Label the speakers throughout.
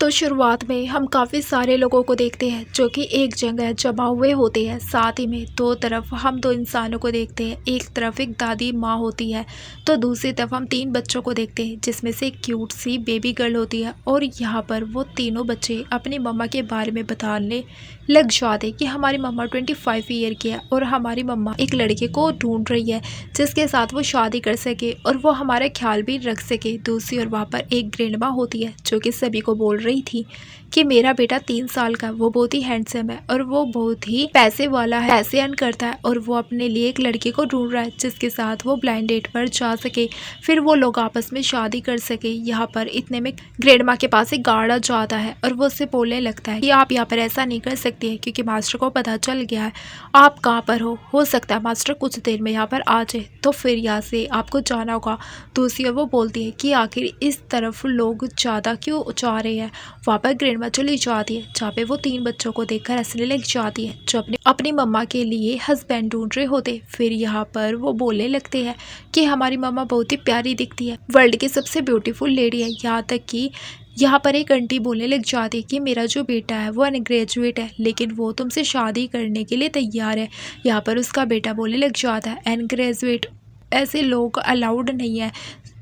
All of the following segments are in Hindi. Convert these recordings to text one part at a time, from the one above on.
Speaker 1: तो शुरुआत में हम काफ़ी सारे लोगों को देखते हैं जो कि एक जगह जमा हुए होते हैं। साथ ही में दो तरफ हम दो इंसानों को देखते हैं। एक तरफ एक दादी माँ होती है तो दूसरी तरफ हम तीन बच्चों को देखते हैं जिसमें से एक क्यूट सी बेबी गर्ल होती है। और यहाँ पर वो तीनों बच्चे अपनी मम्मा के बारे में बताने लग जाते कि हमारी मम्मा 25 ईयर की है और हमारी मम्मा एक लड़के को ढूंढ रही है जिसके साथ वो शादी कर सके और वो हमारा ख्याल भी रख सके। दूसरी ओर वहाँ पर एक ग्रैंड माँ होती है जो कि सभी को बोल रही थी कि मेरा बेटा 3 साल का, वो बहुत ही हैंडसम है और वो बहुत ही पैसे वाला है, पैसे अर्न करता है और वो अपने लिए एक लड़के को ढूंढ रहा है जिसके साथ वो ब्लाइंड डेट पर जा सके, फिर वो लोग आपस में शादी कर सके। यहाँ पर इतने में ग्रैंड माँ के पास एक गार्ड आ जाता है और वो उससे बोलने लगता है कि आप यहाँ पर ऐसा नहीं कर सकती है क्योंकि मास्टर को पता चल गया है आप कहाँ पर हो सकता है मास्टर कुछ देर में यहाँ पर आ जाए तो फिर यहाँ से आपको जाना होगा। दूसरी ओर वो बोलती है कि आखिर इस तरफ लोग ज़्यादा क्यों जा रहे हैं। वहाँ पर ग्रैंड माँ चली जाती है जहाँ पे वो तीन बच्चों को देखकर हंसने लग जाती है जो अपनी मम्मा के लिए हस्बैंड ढूंढ रहे होते। फिर यहाँ पर वो बोलने लगते हैं कि हमारी मम्मा बहुत ही प्यारी दिखती है, वर्ल्ड की सबसे ब्यूटीफुल लेडी है। यहाँ तक कि यहाँ पर एक आंटी बोलने लग जाती है कि मेरा जो बेटा है वो अनग्रेजुएट है लेकिन वो तुमसे शादी करने के लिए तैयार है। यहाँ पर उसका बेटा बोलने लग जाता है अनग्रेजुएट ऐसे लोग अलाउड नहीं है।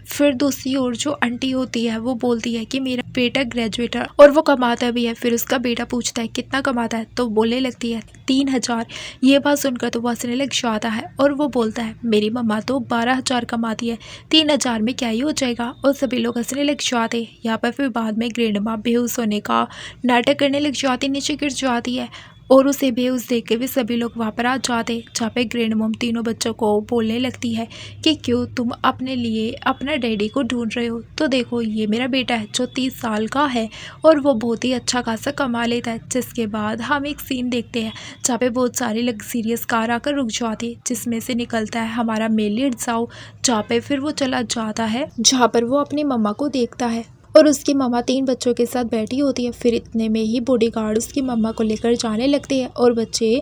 Speaker 1: फिर दूसरी ओर जो आंटी होती है वो बोलती है कि मेरा बेटा ग्रेजुएट है और वो कमाता भी है। फिर उसका बेटा पूछता है कितना कमाता है तो बोलने लगती है 3000। ये बात सुनकर तो वो हंसने लग जाता है और वो बोलता है मेरी मम्मा तो 12,000 कमाती है, 3000 में क्या ही हो जाएगा। और सभी लोग हंसने लग जाते। यहाँ पर फिर बाद में ग्रैंड माँ बेहोश होने का नाटक करने लग जाती, नीचे गिर जाती है और उसे बेहोश देख के भी सभी लोग वहाँ पर आ जाते। जहाँ पे ग्रैंड मॉम तीनों बच्चों को बोलने लगती है कि क्यों तुम अपने लिए अपना डैडी को ढूंढ रहे हो, तो देखो ये मेरा बेटा है जो 30 साल का है और वो बहुत ही अच्छा खासा कमा लेता है। जिसके बाद हम एक सीन देखते हैं जहाँ पे बहुत सारी लग्जरियस कार आकर रुक जाती है जिसमें से निकलता है हमारा मेन लीड जाओ। जहाँ पे फिर वो चला जाता है जहाँ पर वो अपनी मम्मा को देखता है और उसकी मम्मा तीन बच्चों के साथ बैठी होती है। फिर इतने में ही बॉडीगार्ड उसकी मम्मा को लेकर जाने लगते हैं और बच्चे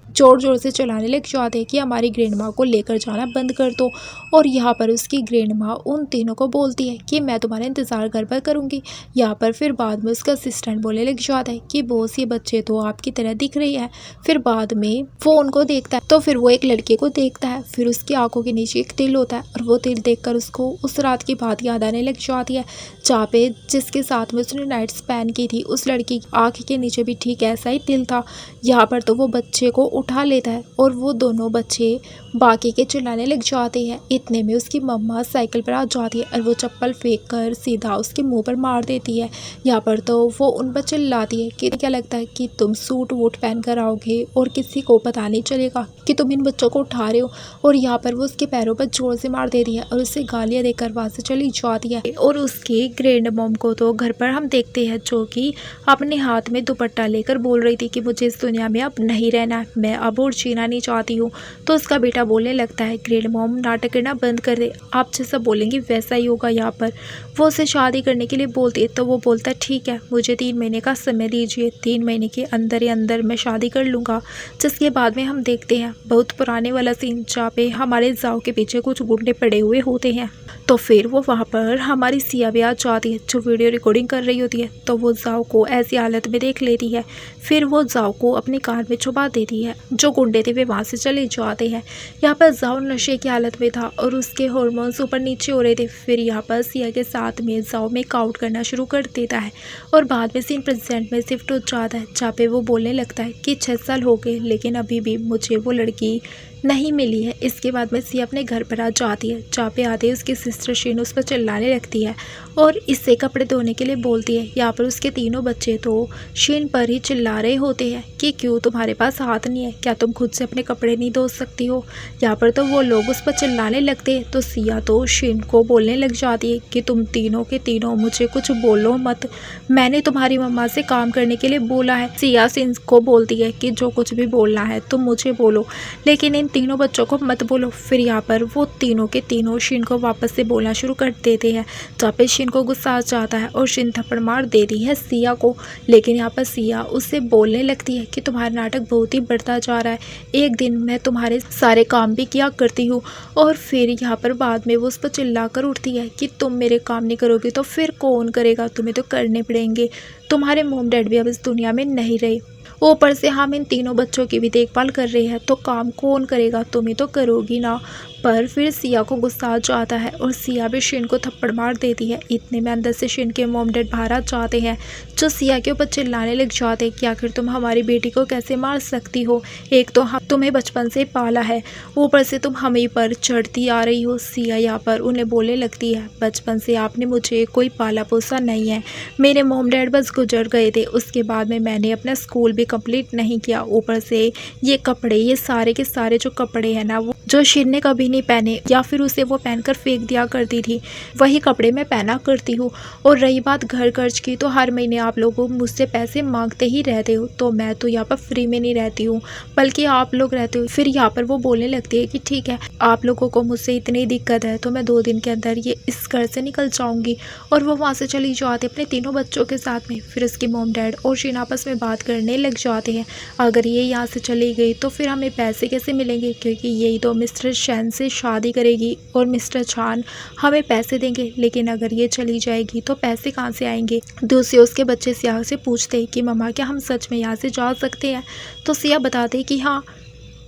Speaker 1: जोर जोर से चलाने लग जाते हैं कि हमारी ग्रैंड माँ को लेकर जाना बंद कर दो। और यहाँ पर उसकी ग्रैंड माँ उन तीनों को बोलती है कि मैं तुम्हारा इंतज़ार घर पर करूँगी। यहाँ पर फिर बाद में उसका असिस्टेंट बोलने लग जाता है कि बॉस ये बच्चे तो आपकी तरह दिख रही है। फिर बाद में वो उनको देखता है तो फिर वो एक लड़के को देखता है, फिर उसकी आंखों के नीचे एक तिल होता है और वो तिल देखकर उसको उस रात की बात याद आने लग जाती है जहाँ पे जिसके साथ में उसने नाइट स्पैन की थी उस लड़की की आँख के नीचे भी ठीक ऐसा ही तिल था। यहाँ पर तो वो बच्चे को उठा लेता है और वो दोनों बच्चे बाकी के चिल्लाने लग जाते हैं। इतने में उसकी मम्मा साइकिल पर आ जाती है और वो चप्पल फेंक कर सीधा उसके मुंह पर मार देती है। यहाँ पर तो वो उन पर चिल्लाती है कि क्या लगता है कि तुम सूट वूट पहन कर आओगे और किसी को पता नहीं चलेगा कि तुम इन बच्चों को उठा रहे हो। और यहाँ पर वो उसके पैरों पर जोर से मार देती है और उससे गालियाँ देकर वहाँ से चली जाती है। और उसकी ग्रैंड मॉम को तो घर पर हम देखते हैं जो कि अपने हाथ में दुपट्टा लेकर बोल रही थी कि मुझे इस दुनिया में अब नहीं रहना, मैं अब और जीना नहीं चाहती हूँ। तो उसका बेटा बोलने लगता है ग्रैंड मॉम नाटक करना बंद कर दे, आप जैसा बोलेंगी वैसा ही होगा। यहाँ पर वो उसे शादी करने के लिए बोलती है तो वो बोलता है ठीक है मुझे 3 महीने का समय दीजिए, 3 महीने के अंदर ही अंदर मैं शादी कर लूँगा। जिसके बाद में हम देखते हैं बहुत पुराने वाला सीन जहाँ पे हमारे जाओ के पीछे कुछ गुंडे पड़े हुए होते हैं। तो फिर वो वहाँ पर हमारी सिया भी आ जाती है जो वीडियो रिकॉर्डिंग कर रही होती है तो वो जाओ को ऐसी हालत में देख लेती है। फिर वो जाओ को अपनी कार में छुपा देती है, जो गुंडे थे वे वहाँ से चले जाते हैं। यहाँ पर जाओ नशे की हालत में था और उसके हार्मोन्स ऊपर नीचे हो रहे थे। फिर यहाँ पर सिया के साथ में जाओ मेक आउट करना शुरू कर देता है और बाद में सीन प्रेजेंट में शिफ्ट हो जाता है जहाँ पे वो बोलने लगता है कि 6 साल हो गए लेकिन अभी भी मुझे वो लड़की नहीं मिली है। इसके बाद में सिया अपने घर पर आ जाती है जहाँ पे आते ही उसकी सिस्टर शीन उस पर चिल्लाने लगती है और इससे कपड़े धोने के लिए बोलती है। यहाँ पर उसके तीनों बच्चे तो शीन पर ही चिल्ला रहे होते हैं कि क्यों तुम्हारे पास हाथ नहीं है, क्या तुम खुद से अपने कपड़े नहीं धो सकती हो। यहाँ पर तो वो लोग उस पर चिल्लाने लगते हैं तो सिया तो शीन को बोलने लग जाती है कि तुम तीनों के तीनों मुझे कुछ बोलो मत, मैंने तुम्हारी मम्मा से काम करने के लिए बोला है। सिया शीन को बोलती है कि जो कुछ भी बोलना है तुम मुझे बोलो, लेकिन इन तीनों बच्चों को मत बोलो। फिर यहाँ पर वो तीनों के तीनों शिन को वापस से बोलना शुरू कर देते हैं। जहाँ पे शिन को गुस्सा आ जाता है और शिन थप्पड़ मार देती है सिया को। लेकिन यहाँ पर सिया उससे बोलने लगती है कि तुम्हारा नाटक बहुत ही बढ़ता जा रहा है, एक दिन मैं तुम्हारे सारे काम भी किया करती हूँ और फिर यहाँ पर बाद में वो उस पर चिल्ला कर उठती है कि तुम मेरे काम नहीं करोगी तो फिर कौन करेगा, तुम्हें तो करने पड़ेंगे, तुम्हारे मॉम डैड भी अब इस दुनिया में नहीं रहे, ऊपर से हम इन तीनों बच्चों की भी देखभाल कर रहे हैं तो काम कौन करेगा, तुम ही तो करोगी ना। पर फिर सिया को गुस्सा आ जाता है और सिया भी शिन को थप्पड़ मार देती है। इतने में अंदर से शिन के मॉम डैड बाहर आ जाते हैं जो सिया के ऊपर चिल्लाने लग जाते हैं कि आखिर तुम हमारी बेटी को कैसे मार सकती हो, एक तो हम तुम्हें बचपन से पाला है, ऊपर से तुम हमें पर चढ़ती आ रही हो। सिया यहाँ पर उन्हें बोलने लगती है बचपन से आपने मुझे कोई पाला पोसा नहीं है, मेरे मॉम डैड बस गुजर गए थे, उसके बाद में मैंने अपना स्कूल भी कंप्लीट नहीं किया, ऊपर से ये कपड़े, ये सारे के सारे जो कपड़े हैं ना वो जो शिन ने कभी नहीं पहने या फिर उसे वो पहनकर फेंक दिया करती थी वही कपड़े मैं पहना करती हूँ। और रही बात घर खर्च की तो हर महीने आप लोगों मुझसे पैसे मांगते ही रहते हो, तो मैं तो यहाँ पर फ्री में नहीं रहती हूँ बल्कि आप लोग रहते हो। फिर यहाँ पर वो बोलने लगती है कि ठीक है आप लोगों को मुझसे इतनी दिक्कत है तो मैं 2 दिन के अंदर ये इस घर से निकल जाऊँगी। और वो वहाँ से चली जाती अपने तीनों बच्चों के साथ में। फिर उसकी मॉम डैड और शिन आपस में बात करने लग जाते हैं, अगर ये यहाँ से चली गई तो फिर हमें पैसे कैसे मिलेंगे, क्योंकि यही तो मिस्टर शैन से शादी करेगी और मिस्टर चान हमें पैसे देंगे, लेकिन अगर ये चली जाएगी तो पैसे कहाँ से आएंगे। दूसरे उसके बच्चे सिया से पूछते हैं कि मम्मा क्या हम सच में यहाँ से जा सकते हैं, तो सिया बताते हैं कि हाँ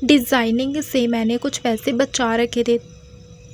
Speaker 1: डिज़ाइनिंग से मैंने कुछ पैसे बचा रखे थे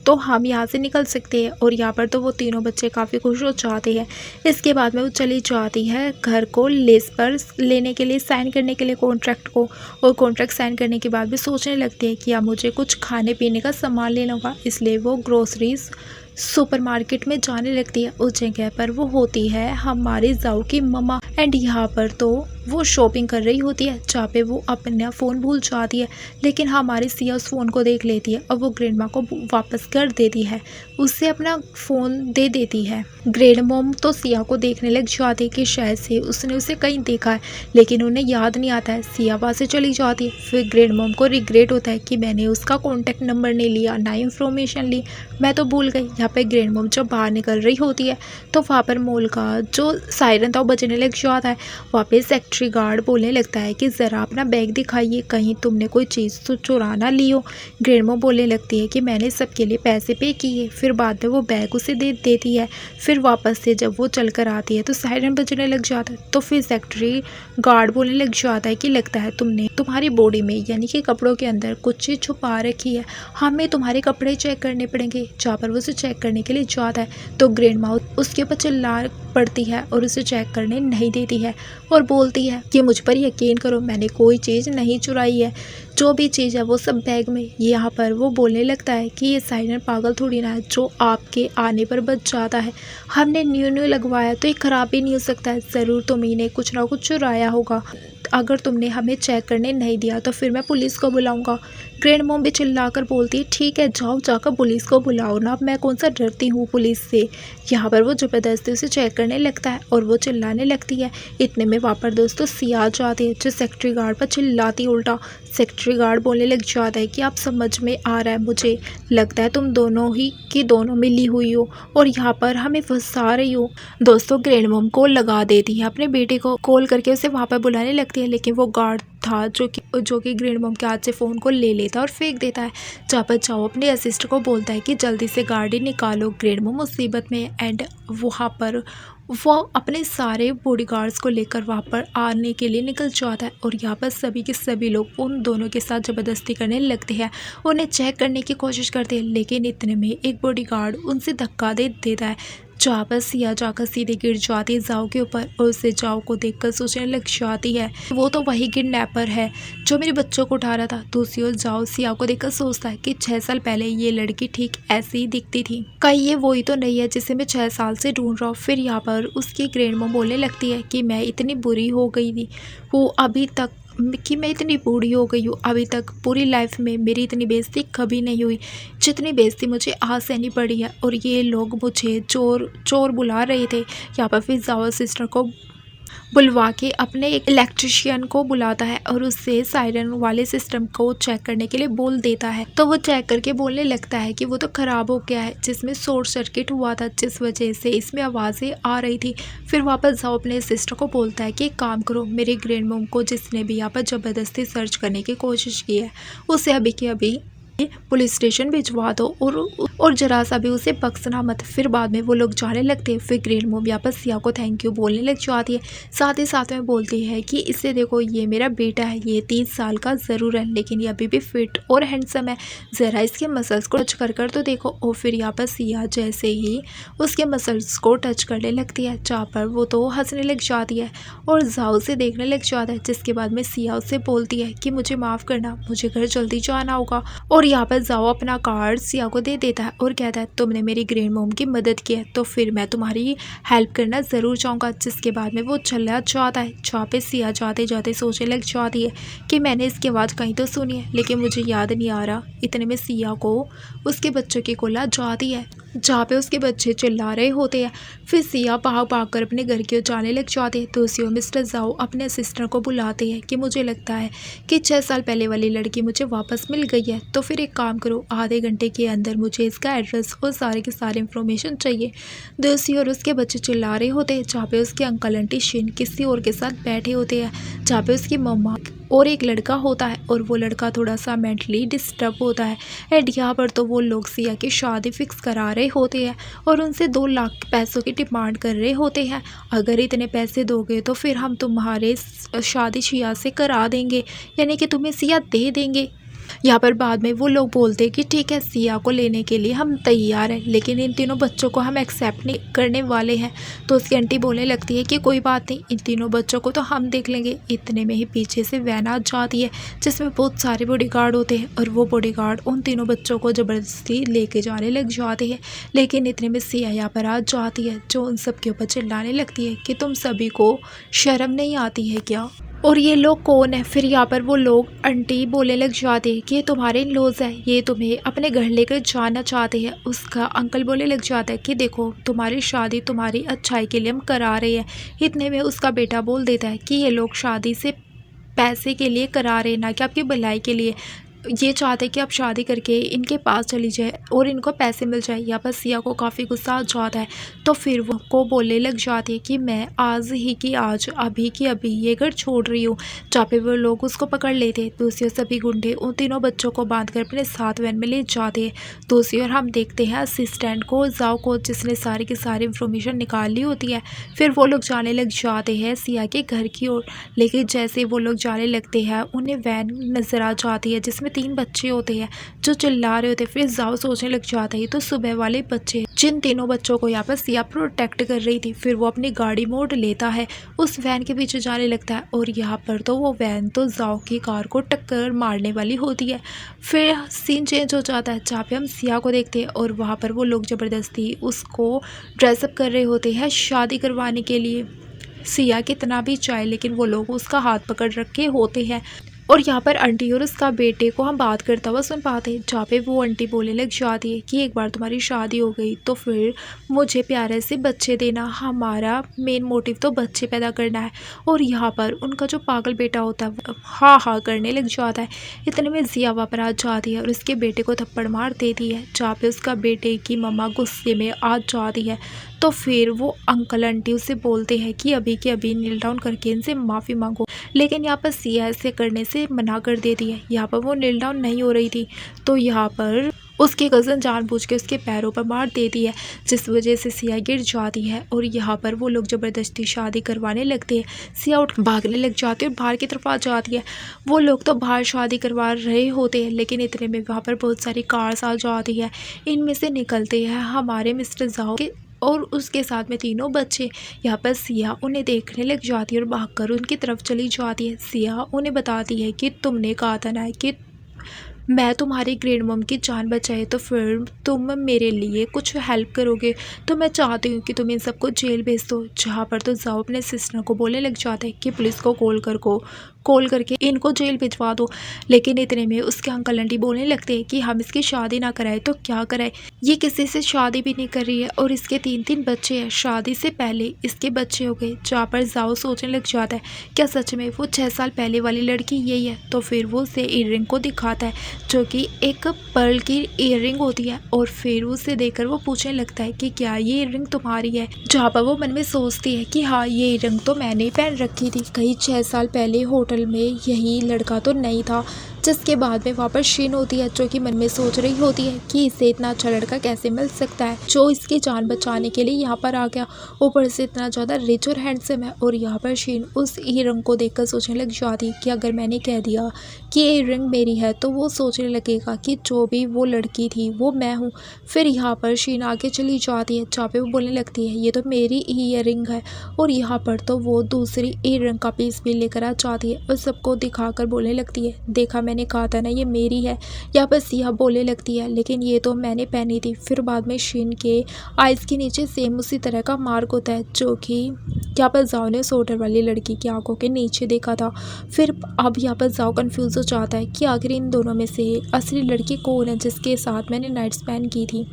Speaker 1: तो हम यहाँ से निकल सकते हैं। और यहाँ पर तो वो तीनों बच्चे काफ़ी खुश हो जाते हैं। इसके बाद में वो चली जाती है घर को लीज पर लेने के लिए, साइन करने के लिए कॉन्ट्रैक्ट को। और कॉन्ट्रैक्ट साइन करने के बाद भी सोचने लगती है कि अब मुझे कुछ खाने पीने का सामान लेना होगा, इसलिए वो ग्रोसरीज सुपरमार्केट में जाने लगती है। उस जगह पर वो होती है हमारी जाओ की मम्मा एंड यहाँ पर तो वो शॉपिंग कर रही होती है जहाँ पे वो अपना फ़ोन भूल जाती है, लेकिन हमारी सिया उस फ़ोन को देख लेती है और वो ग्रैंड माँ को वापस कर देती है, उससे अपना फ़ोन दे देती है। ग्रैंड मॉम तो सिया को देखने लग जाती है कि शायद से उसने उसे कहीं देखा है, लेकिन उन्हें याद नहीं आता है। सिया वहाँ से चली जाती है। फिर ग्रैंड मॉम को रिग्रेट होता है कि मैंने उसका कॉन्टैक्ट नंबर नहीं लिया, ना इन्फॉर्मेशन ली, मैं तो भूल गई। यहाँ पे ग्रैंड मॉम जब बाहर निकल रही होती है तो वहाँ पर मॉल का जो सायरन था वो बजने लग जाता है। वहाँ पे सेक्रेटरी गार्ड बोलने लगता है कि ज़रा अपना बैग दिखाइए, कहीं तुमने कोई चीज़ तो चुरा ना ली हो। ग्रैंड मॉम बोलने लगती है कि मैंने सबके लिए पैसे पे किए। फिर बाद में वो बैग उसे दे देती है। फिर वापस से जब वो चल कर आती है तो सायरन बजने लग जाता है। तो फिर सेक्रेटरी गार्ड बोलने लग जाता है कि लगता है तुमने तुम्हारी बॉडी में यानी कि कपड़ों के अंदर कुछ चीज़ छुपा रखी है, हमें तुम्हारे कपड़े चेक करने पड़ेंगे। जहाँ पर वो उसे चेक करने के लिए जाता है तो ग्रैंड माँ उसके ऊपर चिल्ला पड़ती है और उसे चेक करने नहीं देती है और बोलती है कि मुझ पर यकीन करो, मैंने कोई चीज़ नहीं चुराई है, जो भी चीज़ है वो सब बैग में। यहाँ पर वो बोलने लगता है कि ये साइरन पागल थोड़ी ना है जो आपके आने पर बच जाता है, हमने न्यू लगवाया तो ये ख़राब भी नहीं हो सकता है, ज़रूर तुम ने कुछ ना कुछ चुराया होगा, अगर तुमने हमें चेक करने नहीं दिया तो फिर मैं पुलिस को बुलाऊंगा। ग्रैंड मॉम भी चिल्लाकर बोलती है ठीक है जाओ जाकर पुलिस को बुलाओ ना, मैं कौन सा डरती हूँ पुलिस से। यहाँ पर वो ज़बरदस्ती उसे चेक करने लगता है और वो चिल्लाने लगती है। इतने में वहाँ पर दोस्तों सिया जाती है जो सेक्रेटरी गार्ड पर चिल्लाती उल्टा। सेक्रेटरी गार्ड बोलने लग जाता है कि आप समझ में आ रहा है, मुझे लगता है तुम दोनों ही की दोनों मिली हुई हो और यहाँ पर हमें फंसा रही हो। दोस्तों ग्रैंड मॉम कॉल लगा देती है अपने बेटे को, कॉल करके उसे वहाँ पर बुलाने लगती है, लेकिन वो गार्ड था जो कि ग्रैंड मॉम के हाथ से फ़ोन को ले लेता है और फेंक देता है। जहाँ पर जाओ अपने असिस्टेंट को बोलता है कि जल्दी से गाड़ी निकालो, ग्रैंड मॉम मुसीबत में। एंड वहाँ पर वो अपने सारे बॉडीगार्ड्स को लेकर वहाँ पर आने के लिए निकल जाता है और यहाँ पर सभी के सभी लोग उन दोनों के साथ ज़बरदस्ती करने लगते हैं, उन्हें चेक करने की कोशिश करते हैं, लेकिन इतने में एक बॉडीगार्ड उनसे धक्का दे देता है। जहाँ पर सिया जाकर सीधे गिर जाती है जाओ के ऊपर और उसे जाओ को देखकर सोचने लग जाती है वो तो वही किडनैपर है जो मेरे बच्चों को उठा रहा था। दूसरी ओर जाओ सिया को देखकर सोचता है कि 6 साल पहले ये लड़की ठीक ऐसी ही दिखती थी, कहीं ये वही तो नहीं है जिसे मैं 6 साल से ढूंढ रहा हूँ। फिर यहाँ पर उसकी ग्रैंड मॉम बोलने लगती है कि मैं इतनी बुरी हो गई थी वो अभी तक कि मैं इतनी बूढ़ी हो गई हूँ, अभी तक पूरी लाइफ में मेरी इतनी बेइज्जती कभी नहीं हुई जितनी बेइज्जती मुझे आज सहनी पड़ी है। और ये लोग मुझे चोर चोर बुला रहे थे। यहाँ पर फिर जावा सिस्टर को बुलवा के अपने एक इलेक्ट्रिशियन को बुलाता है और उससे सायरन वाले सिस्टम को चेक करने के लिए बोल देता है। तो वो चेक करके बोलने लगता है कि वो तो ख़राब हो गया है, जिसमें शॉर्ट सर्किट हुआ था, जिस वजह से इसमें आवाज़ें आ रही थी। फिर वापस जाओ अपने सिस्टर को बोलता है कि एक काम करो, मेरी ग्रैंड मॉम को जिसने भी यहाँ पर ज़बरदस्ती सर्च करने की कोशिश की है उसे अभी के अभी पुलिस स्टेशन भिजवा दो और जरा सा भी उसे बख्शना मत। फिर बाद में वो लोग जाने लगते हैं। फिर ग्रैंड मॉम यहाँ पर सिया को थैंक यू बोलने लग जाती है, साथ ही साथ में बोलती है कि इससे देखो ये मेरा बेटा है, ये 30 साल का ज़रूर है लेकिन ये अभी भी फिट और हैंडसम है, ज़रा इसके मसल्स को टच कर तो देखो। और फिर यहाँ पर सिया जैसे ही उसके मसल्स को टच करने लगती है, जहाँ पर वो तो हंसने लग जाती है और जाओ से देखने लग जाता है। जिसके बाद में सिया उससे बोलती है कि मुझे माफ़ करना, मुझे घर जल्दी जाना होगा। और यहाँ पर जाओ अपना कार्ड सिया को दे देता है और कहता है तुमने मेरी ग्रैंड मॉम की मदद की है तो फिर मैं तुम्हारी हेल्प करना ज़रूर चाहूँगा। जिसके बाद में वो चला जाता है, जहाँ पे सिया जाते जाते सोचने लग जाती है कि मैंने इसकी आवाज़ कहीं तो सुनी है लेकिन मुझे याद नहीं आ रहा। इतने में सिया को उसके बच्चों की कॉल जाती है, जहाँ पे उसके बच्चे चिल्ला रहे होते हैं। फिर सिया भाग कर अपने घर की ओर जाने लग जाते हैं। तो उसी मिस्टर जाओ अपने सिस्टर को बुलाते हैं कि मुझे लगता है कि 6 साल पहले वाली लड़की मुझे वापस मिल गई है, तो फिर एक काम करो, आधे घंटे के अंदर मुझे इसका एड्रेस और सारे के सारे इन्फॉर्मेशन चाहिए। दोषी और उसके बच्चे चिल्ला रहे होते हैं, जहाँ पे उसके अंकल आंटी शिन किसी और के साथ बैठे होते हैं, जहाँ पे उसकी मम्मा और एक लड़का होता है और वो लड़का थोड़ा सा मेंटली डिस्टर्ब होता है। एंड यहाँ पर तो वो लोग सिया की शादी फिक्स करा रहे होते हैं और उनसे 2 लाख पैसों की डिमांड कर रहे होते हैं। अगर इतने पैसे दोगे तो फिर हम तुम्हारे शादी सिया से करा देंगे, यानी कि तुम्हें सिया दे देंगे। यहाँ पर बाद में वो लोग बोलते हैं कि ठीक है, सिया को लेने के लिए हम तैयार हैं लेकिन इन तीनों बच्चों को हम एक्सेप्ट नहीं करने वाले हैं। तो उसकी आंटी बोलने लगती है कि कोई बात नहीं, इन तीनों बच्चों को तो हम देख लेंगे। इतने में ही पीछे से वैन आ जाती है जिसमें बहुत सारे बॉडीगार्ड होते हैं और वो बॉडीगार्ड उन तीनों बच्चों को ज़बरदस्ती लेके जाने लग जाते हैं। लेकिन इतने में सिया यहाँ पर आ जाती है, जो उन सब के ऊपर चिल्लाने लगती है कि तुम सभी को शर्म नहीं आती है क्या, और ये लोग कौन है। फिर यहाँ पर वो लोग आंटी बोलने लग जाते हैं कि ये तुम्हारे इन-लॉज हैं, ये तुम्हें अपने घर लेकर जाना चाहते हैं। उसका अंकल बोलने लग जाता है कि देखो तुम्हारी शादी तुम्हारी अच्छाई के लिए हम करा रहे हैं। इतने में उसका बेटा बोल देता है कि ये लोग शादी से पैसे के लिए करा रहे, ना कि आपकी भलाई के लिए। ये चाहते कि आप शादी करके इनके पास चली जाए और इनको पैसे मिल जाए। यहाँ पर सिया को काफ़ी गुस्सा आ जाता है, तो फिर वो को बोलने लग जाती है कि मैं आज ही की आज अभी की अभी ये घर छोड़ रही हूँ। जहाँ पे वो लोग उसको पकड़ लेते, दूसरी ओर सभी गुंडे उन तीनों बच्चों को बांध कर अपने साथ वैन में ले जाते हैं। दूसरी ओर हम देखते हैं असिस्टेंट को, जाओ को, जिसने सारी की सारी इन्फॉर्मेशन निकाल ली होती है। फिर वो लोग जाने लग जाते हैं सिया के घर की ओर, लेकिन जैसे वो लोग जाने लगते हैं उन्हें वैन नज़र आ जाती है जिसमें 3 बच्चे होते हैं जो चिल्ला रहे होते हैं। फिर जाओ सोचने लग जाता है तो सुबह वाले बच्चे, जिन तीनों बच्चों को यहाँ पर सिया प्रोटेक्ट कर रही थी। फिर वो अपनी गाड़ी मोड़ लेता है, उस वैन के पीछे जाने लगता है और यहाँ पर तो वो वैन तो जाओ की कार को टक्कर मारने वाली होती है। फिर सीन चेंज हो जाता है, जहाँ पे हम सिया को देखते हैं और वहाँ पर वो लोग ज़बरदस्ती उसको ड्रेसअप कर रहे होते हैं शादी करवाने के लिए। सिया कितना भी चाहे लेकिन वो लोग उसका हाथ पकड़ रखे होते हैं। और यहाँ पर आंटी और उसका बेटे को हम बात करता हुआ सुन पाते हैं, जहाँ पे वो आंटी बोलने लग जाती है कि एक बार तुम्हारी शादी हो गई तो फिर मुझे प्यारे से बच्चे देना, हमारा मेन मोटिव तो बच्चे पैदा करना है। और यहाँ पर उनका जो पागल बेटा होता है वो हाँ हाँ करने लग जाता है। इतने में जिया वापर आ जाती है और उसके बेटे को थप्पड़ मार देती है, जहाँ पे उसका बेटे की मम्मा गुस्से में आ जाती है। तो फिर वो अंकल आंटी उसे बोलते हैं कि अभी के अभी नील डाउन करके इनसे माफ़ी मांगो, लेकिन यहाँ पर सिया ऐसे करने से मना कर देती है। यहाँ पर वो नील डाउन नहीं हो रही थी, तो यहाँ पर उसकी कज़न जानबूझ के उसके पैरों पर मार देती है, जिस वजह से सिया गिर जाती है। और यहाँ पर वो लोग ज़बरदस्ती शादी करवाने लगते हैं। सिया उठ भागने लग जाती है और बाहर की तरफ आ जाती है। वो लोग तो बाहर शादी करवा रहे होते हैं, लेकिन इतने में वहाँ पर बहुत सारी कार्स आ जाती है। इनमें से निकलते हैं हमारे मिस्टर जाओ के और उसके साथ में 3 बच्चे। यहाँ पर सिया उन्हें देखने लग जाती है और भागकर उनकी तरफ चली जाती है। सिया उन्हें बताती है कि तुमने कहा था ना कि मैं तुम्हारी ग्रैंड मॉम की जान बचाई तो फिर तुम मेरे लिए कुछ हेल्प करोगे। तो मैं चाहती हूँ कि तुम इन सबको जेल भेज दो। जहाँ पर तो जाओ अपने सिस्टर को बोलने लग जाता है कि पुलिस को कॉल करके इनको जेल भिजवा दो। लेकिन इतने में उसके अंकल आंटी बोलने लगते हैं कि हम इसकी शादी ना कराए तो क्या कराए, ये किसी से शादी भी नहीं कर रही है और इसके 3-3 बच्चे हैं, शादी से पहले इसके बच्चे हो गए। जहाँ पर जाओ सोचने लग जाता है क्या सच में वो 6 साल पहले वाली लड़की यही है। तो फिर वो उसे ईयररिंग को दिखाता है जो कि एक पर्ल की ईयररिंग होती है और फिर उसे देखकर वो पूछने लगता है कि क्या ये ईयररिंग तुम्हारी है। जहाँ पर वो मन में सोचती है कि हाँ ये ईयररिंग तो मैंने पहन रखी थी, कहीं 6 साल पहले होटल में यही लड़का तो नहीं था। जिसके बाद में वापस शीन होती है जो कि मन में सोच रही होती है कि इसे इतना अच्छा लड़का कैसे मिल सकता है जो इसकी जान बचाने के लिए यहाँ पर आ गया, ऊपर से इतना ज़्यादा रिच और हैंडसम है। और यहाँ पर शीन उस ईयररिंग को देखकर सोचने लग जाती कि अगर मैंने कह दिया कि ये ईयररिंग मेरी है तो वो सोचने लगेगा कि जो भी वो लड़की थी वो मैं हूँ। फिर यहाँ पर शीन आगे चली जाती है जहाँ पे वो बोलने लगती है ये तो मेरी ईयररिंग है। और यहाँ पर तो वो दूसरी ईयररिंग का पीस भी लेकर आ जाती है और सबको दिखाकर बोलने लगती है देखा मैंने कहा था ना ये मेरी है। यहाँ पर सिया बोलने लगती है लेकिन ये तो मैंने पहनी थी। फिर बाद में शीन के आइज़ के नीचे सेम उसी तरह का मार्क होता है जो कि यहाँ पर जाओ ने उस होटल वाली लड़की की आंखों के नीचे देखा था। फिर अब यहाँ पर जाओ कंफ्यूज हो जाता है कि आखिर इन दोनों में से असली लड़की कौन है जिसके साथ मैंने नाइट स्पेंड की थी।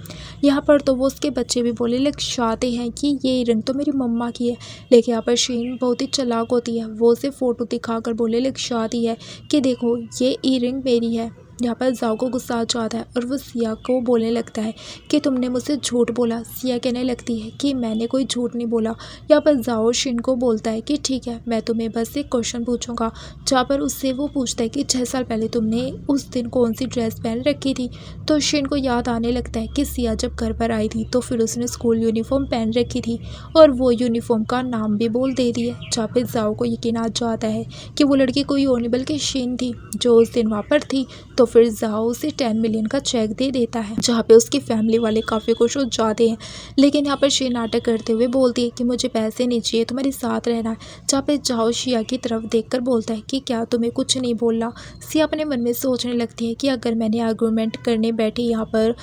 Speaker 1: यहाँ पर तो वो उसके बच्चे भी बोलने लग जाते हैं कि ये रंग तो मेरी मम्मा की है। लेकिन यहाँ पर शीन बहुत ही चालाक होती है, वो उसे फ़ोटो दिखाकर बोलने लग जाती है कि देखो ये ईयररिंग मेरी है। यहाँ पर जाओ को गुस्सा आ जाता है और वो सिया को बोलने लगता है कि तुमने मुझसे झूठ बोला। सिया कहने लगती है कि मैंने कोई झूठ नहीं बोला। यहाँ पर जाओ शिन को बोलता है कि ठीक है मैं तुम्हें बस एक क्वेश्चन पूछूंगा। जहाँ पर उससे वो पूछता है कि 6 साल पहले तुमने उस दिन कौन सी ड्रेस पहन रखी थी। तो शिन को याद आने लगता है कि सिया जब घर पर आई थी तो फिर उसने स्कूल यूनिफॉर्म पहन रखी थी और वो यूनिफॉर्म का नाम भी बोल दे दिया। जहाँ पर जाओ को यकीन आ जाता है कि वो लड़की कोई और नहीं बल्कि शिन थी जो उस दिन वहाँ पर थी। तो फिर जाओ उसे 10 मिलियन का चेक दे देता है जहाँ पे उसकी फैमिली वाले काफ़ी खुश हो जाते हैं। लेकिन यहाँ पर शी नाटक करते हुए बोलती है कि मुझे पैसे नहीं चाहिए, तुम्हारे साथ रहना है। जहाँ पे जाओ शिया की तरफ देखकर बोलता है कि क्या तुम्हें कुछ नहीं बोलना। सिया अपने मन में सोचने लगती है कि अगर मैंने आर्गूमेंट करने बैठी यहाँ पर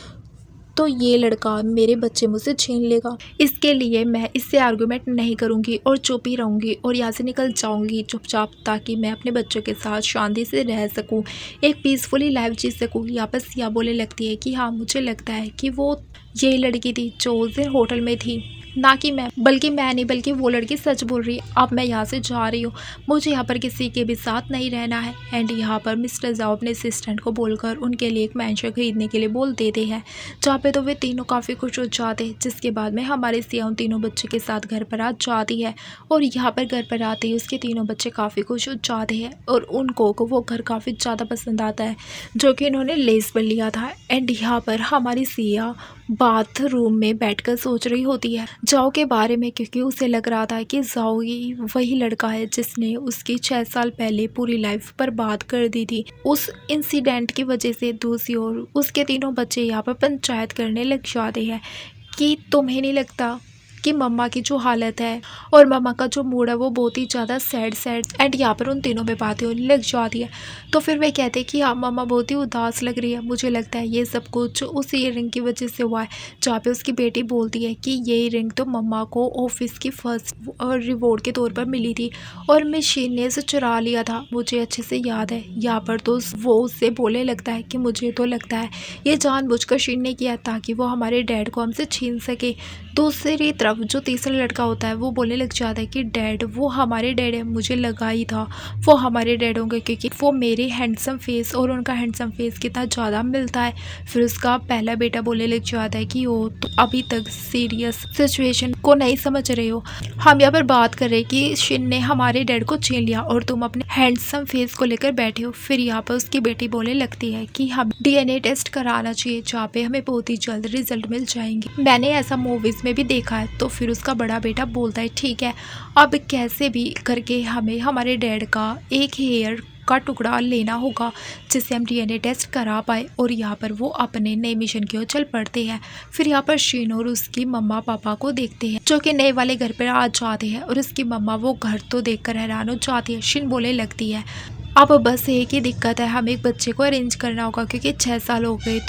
Speaker 1: तो ये लड़का मेरे बच्चे मुझसे छीन लेगा। इसके लिए मैं इससे आर्गुमेंट नहीं करूँगी और चुप ही रहूँगी और यहाँ से निकल जाऊँगी चुपचाप ताकि मैं अपने बच्चों के साथ शांति से रह सकूँ, एक पीसफुली लाइफ जी सकूँ। यहाँ पर सिया बोलने लगती है कि हाँ मुझे लगता है कि वो ये लड़की थी जो उस दिन होटल में थी, ना कि मैं नहीं बल्कि वो लड़की सच बोल रही है। अब मैं यहाँ से जा रही हूँ, मुझे यहाँ पर किसी के भी साथ नहीं रहना है। एंड यहाँ पर मिस्टर जाओ अपने असिस्टेंट को बोलकर उनके लिए एक मैंशन खरीदने के लिए बोल देते हैं। जहाँ पे तो वे तीनों काफ़ी खुश हो जाते हैं। जिसके बाद में हमारे सिया उन तीनों बच्चे के साथ घर पर आ जाती है और यहाँ पर घर पर आते ही उसके तीनों बच्चे काफ़ी खुश हो जाते हैं और उनको वो घर काफ़ी ज़्यादा पसंद आता है जो कि इन्होंने लेस पर लिया था। एंड यहाँ पर हमारी सिया बाथरूम में बैठकर सोच रही होती है जाओ के बारे में, क्योंकि उसे लग रहा था कि जाओ ही वही लड़का है जिसने उसकी 6 साल पहले पूरी लाइफ बर्बाद कर दी थी उस इंसिडेंट की वजह से। दूसरी ओर उसके तीनों बच्चे यहाँ पर पंचायत करने लग जाते हैं कि तुम्हें नहीं लगता कि मम्मा की जो हालत है और मम्मा का जो मूड है वो बहुत ही ज़्यादा सैड एंड यहाँ पर उन तीनों में बातें होने लग जाती है। तो फिर वे कहते हैं कि हाँ मम्मा बहुत ही उदास लग रही है, मुझे लगता है ये सब कुछ उस ईयररिंग की वजह से हुआ है। जहाँ पे उसकी बेटी बोलती है कि ये ईयररिंग तो मम्मा को ऑफिस की फर्स्ट रिवॉर्ड के तौर पर मिली थी और मशीन ने इसे चुरा लिया था, मुझे अच्छे से याद है। यहाँ पर तो वो उससे बोलने लगता है कि मुझे तो लगता है ये जानबूझकर शीन ने किया ताकि वो हमारे डैड को हमसे छीन सके। दूसरी तरफ जो तीसरा लड़का होता है वो बोलने लग जाता है कि डैड वो हमारे डैड है, मुझे लगा ही था वो हमारे डैड होंगे क्योंकि वो मेरे हैंडसम फेस और उनका हैंडसम फेस कितना ज़्यादा मिलता है। फिर उसका पहला बेटा बोलने लग जाता है कि ओ तो अभी तक सीरियस सिचुएशन को नहीं समझ रहे हो, हम यहाँ पर बात कर रहे हैं कि शिन ने हमारे डैड को छीन लिया और तुम अपने हैंडसम फेस को लेकर बैठे हो। फिर यहाँ पर उसकी बेटी बोलने लगती है कि हम DNA टेस्ट कराना चाहिए जहाँ पे हमें बहुत ही जल्द रिजल्ट मिल जाएंगे, मैंने ऐसा मूवीज में भी देखा है। तो फिर उसका बड़ा बेटा बोलता है ठीक है अब कैसे भी करके हमें हमारे डैड का एक हेयर का टुकड़ा लेना होगा जिससे हम DNA टेस्ट करा पाए। और यहाँ पर वो अपने नए मिशन की ओर चल पड़ते हैं। फिर यहाँ पर शीन और उसकी मम्मा पापा को देखते हैं जो कि नए वाले घर पर आ जाते हैं और उसकी मम्मा वो घर तो देखकर हैरान हो जाती है। शीन बोलने लगती है अब बस एक ही दिक्कत है, हमें एक बच्चे को अरेंज करना होगा क्योंकि 6 साल हो गए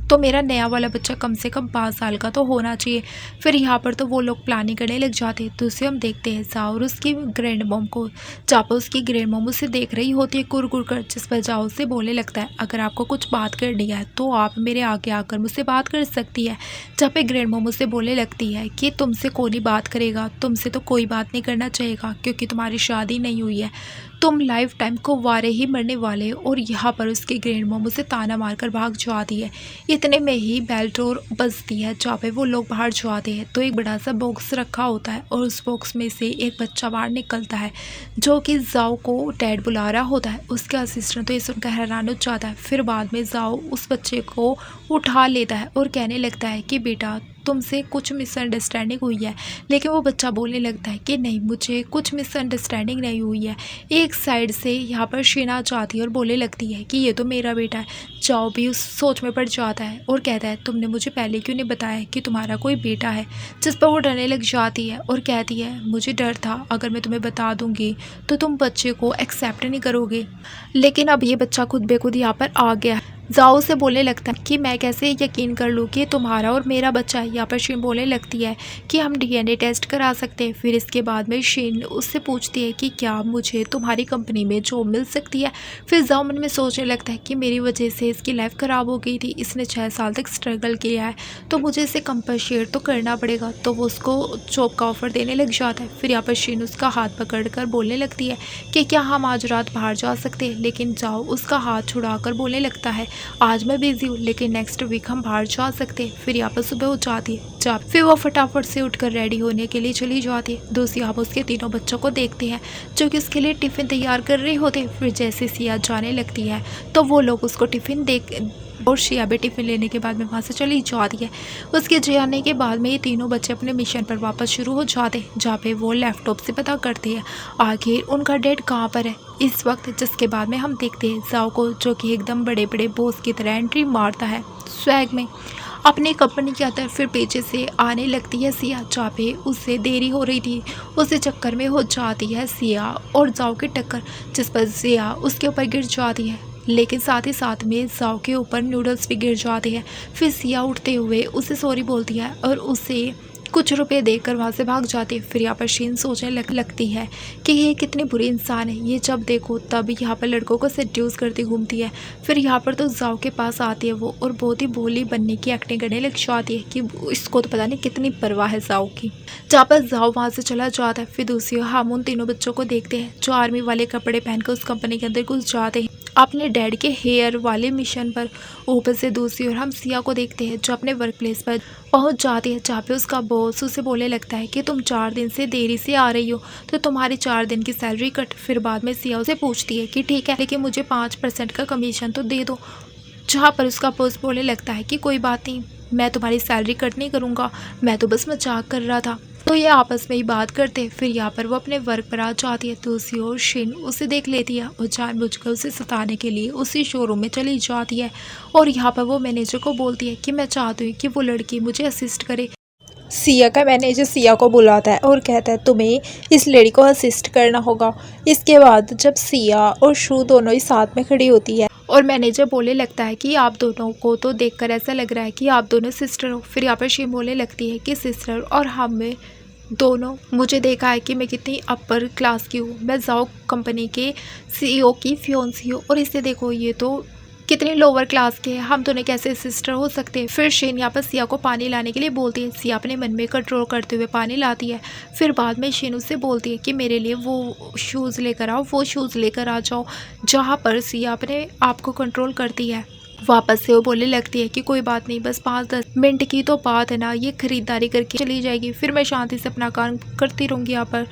Speaker 1: तो मेरा नया वाला बच्चा कम से कम 5 साल का तो होना चाहिए। फिर यहाँ पर तो वो लोग प्लानिंग करने लग जाते हैं। दूसरे हम देखते हैं जाओ और उसकी ग्रैंड मॉम को, जहाँ पर उसकी ग्रैंड मॉम उसे देख रही होती है कुर कर, जिस पर जाओ उसे बोलने लगता है अगर आपको कुछ बात करनी है तो आप मेरे आगे आकर मुझसे बात कर सकती है। जहाँ पे ग्रैंड मॉम उसे बोलने लगती है कि तुमसे कौन ही बात करेगा, तुमसे तो कोई बात नहीं करना चाहेगा क्योंकि तुम्हारी शादी नहीं हुई है, तुम लाइफ टाइम कुंवारे ही मरने वाले हो। और यहाँ पर उसकी ग्रैंड मॉम उसे ताना मारकर भाग जाती है। इतने में ही बेल डोर बजती है, जहाँ पे वो लोग बाहर जाते हैं तो एक बड़ा सा बॉक्स रखा होता है और उस बॉक्स में से एक बच्चा बाहर निकलता है जो कि जाओ को डैड बुला रहा होता है। उसका असिस्टेंट तो ये सुनकर हैरान हो जाता है। फिर बाद में जाओ उस बच्चे को उठा लेता है और कहने लगता है कि बेटा तुमसे कुछ मिसअंडरस्टैंडिंग हुई है। लेकिन वो बच्चा बोलने लगता है कि नहीं, मुझे कुछ मिसअंडरस्टैंडिंग नहीं हुई है। एक साइड से यहाँ पर शीना जाती है और बोलने लगती है कि ये तो मेरा बेटा है। जाओ भी उस सोच में पड़ जाता है और कहता है तुमने मुझे पहले क्यों नहीं बताया कि तुम्हारा कोई बेटा है। जिस पर वो डरने लग जाती है और कहती है मुझे डर था अगर मैं तुम्हें बता दूंगी तो तुम बच्चे को एक्सेप्ट नहीं करोगे। लेकिन अब ये बच्चा खुद बेखुद यहाँ पर आ गया है। जाओ से बोलने लगता है कि मैं कैसे यकीन कर लूँ कि तुम्हारा और मेरा बच्चा है। यहाँ पर शीन बोलने लगती है कि हम डीएनए टेस्ट करा सकते हैं। फिर इसके बाद में शीन उससे पूछती है कि क्या मुझे तुम्हारी कंपनी में जॉब मिल सकती है। फिर जाओ मन में सोचने लगता है कि मेरी वजह से इसकी लाइफ ख़राब हो गई थी, इसने 6 साल तक स्ट्रगल किया है तो मुझे इसे कंपनसेट तो करना पड़ेगा। तो वो उसको जॉब का ऑफ़र देने लग जाता है। फिर यहाँ पर शीन उसका हाथ पकड़ कर बोलने लगती है कि क्या हम आज रात बाहर जा सकते हैं। लेकिन जाओ उसका हाथ छुड़ा कर बोलने लगता है आज मैं बिजी हूँ लेकिन नेक्स्ट वीक हम बाहर जा सकते हैं। फिर यहाँ पर सुबह हो जाती है, फिर वो फटाफट से उठकर रेडी होने के लिए चली जाती है। दूसरी आप उसके तीनों बच्चों को देखते हैं जो कि उसके लिए टिफ़िन तैयार कर रहे होते हैं। फिर जैसे सिया जाने लगती है तो वो लोग उसको टिफ़िन देख और शिया भी टिफ़िन लेने के बाद में वहाँ से चली जाती है। उसके जाने के बाद में ये तीनों बच्चे अपने मिशन पर वापस शुरू हो जाते हैं, जहाँ पे वो लैपटॉप से पता करते हैं आखिर उनका डैड कहाँ पर है इस वक्त। जिसके बाद में हम देखते हैं जाओ को जो कि एकदम बड़े बड़े बॉस की तरह एंट्री मारता है स्वैग में अपनी कंपनी के अंदर। फिर पीछे से आने लगती है सिया, जहाँ पे उससे देरी हो रही थी उसे चक्कर में हो जाती है सिया और जाओ की टक्कर, जिस पर सिया उसके ऊपर गिर जाती है। लेकिन साथ ही साथ में जाओ के ऊपर नूडल्स भी गिर जाते हैं। फिर सिया उठते हुए उसे सॉरी बोलती है और उसे कुछ रुपए देकर वहाँ से भाग जाती है। फिर यहाँ पर शीन सोचने लगती है कि ये कितनी बुरी इंसान है, ये जब देखो तब यहाँ पर लड़कों को सेड्यूस करती घूमती है। फिर यहाँ पर तो जाओ के पास आती है वो और बहुत ही भोली बनने की एक्टिंग करने लग जाती है कि इसको तो पता नहीं कितनी परवाह है जाओ की। जहाँ पर जाओ वहाँ से चला जाता है। फिर दूसरी हम उन तीनों बच्चों को देखते हैं जो आर्मी वाले कपड़े पहनकर उस कंपनी के अंदर घुस जाते हैं अपने डैड के हेयर वाले मिशन पर। ऊपर से दूसरी ओर हम सिया को देखते हैं जो अपने वर्क प्लेस पर पहुंच जाती है, जहाँ पे उसका बॉस उसे बोलने लगता है कि तुम 4 दिन से देरी से आ रही हो तो तुम्हारी 4 दिन की सैलरी कट। फिर बाद में सिया उसे पूछती है कि ठीक है लेकिन मुझे 5% का कमीशन तो दे दो। जहाँ पर उसका बॉस बोलने लगता है कि कोई बात नहीं, मैं तुम्हारी सैलरी कट नहीं करूँगा, मैं तो बस मजाक कर रहा था। तो ये आपस में ही बात करते हैं। फिर यहाँ पर वो अपने वर्क पर आ जाती है। दूसरी ओर शिन उसे देख लेती है और जानबूझकर उसे सताने के लिए उसी शोरूम में चली जाती है। और यहाँ पर वो मैनेजर को बोलती है कि मैं चाहती हूँ कि वो लड़की मुझे असिस्ट करे।
Speaker 2: सिया का मैनेजर सिया को बुलाता है और कहता है तुम्हें इस लड़की को असिस्ट करना होगा। इसके बाद जब सिया और शू दोनों ही साथ में खड़ी होती है
Speaker 1: और मैनेजर बोलने लगता है कि आप दोनों को तो देखकर ऐसा लग रहा है कि आप दोनों सिस्टर हो। फिर यहाँ पर शिन बोलने लगती है कि सिस्टर और हम में दोनों, मुझे देखा है कि मैं कितनी अपर क्लास की हूँ, मैं जाओ कंपनी के सीईओ की फियोंसी हूँ और इसे देखो ये तो कितने लोअर क्लास के हैं, हम दोनों कैसे सिस्टर हो सकते हैं। फिर शीन यहाँ पर सिया को पानी लाने के लिए बोलती है। सिया अपने मन में कंट्रोल करते हुए पानी लाती है। फिर बाद में शीन उससे बोलती है कि मेरे लिए वो शूज़ लेकर आओ, वो शूज़ लेकर आ जाओ। जहाँ पर सिया अपने आप को कंट्रोल करती है। वापस से वो बोलने लगती है कि कोई बात नहीं, बस 5-10 मिनट की तो बात है ना, ये ख़रीदारी करके चली जाएगी, फिर मैं शांति से अपना काम करती रहूँगी यहाँ पर।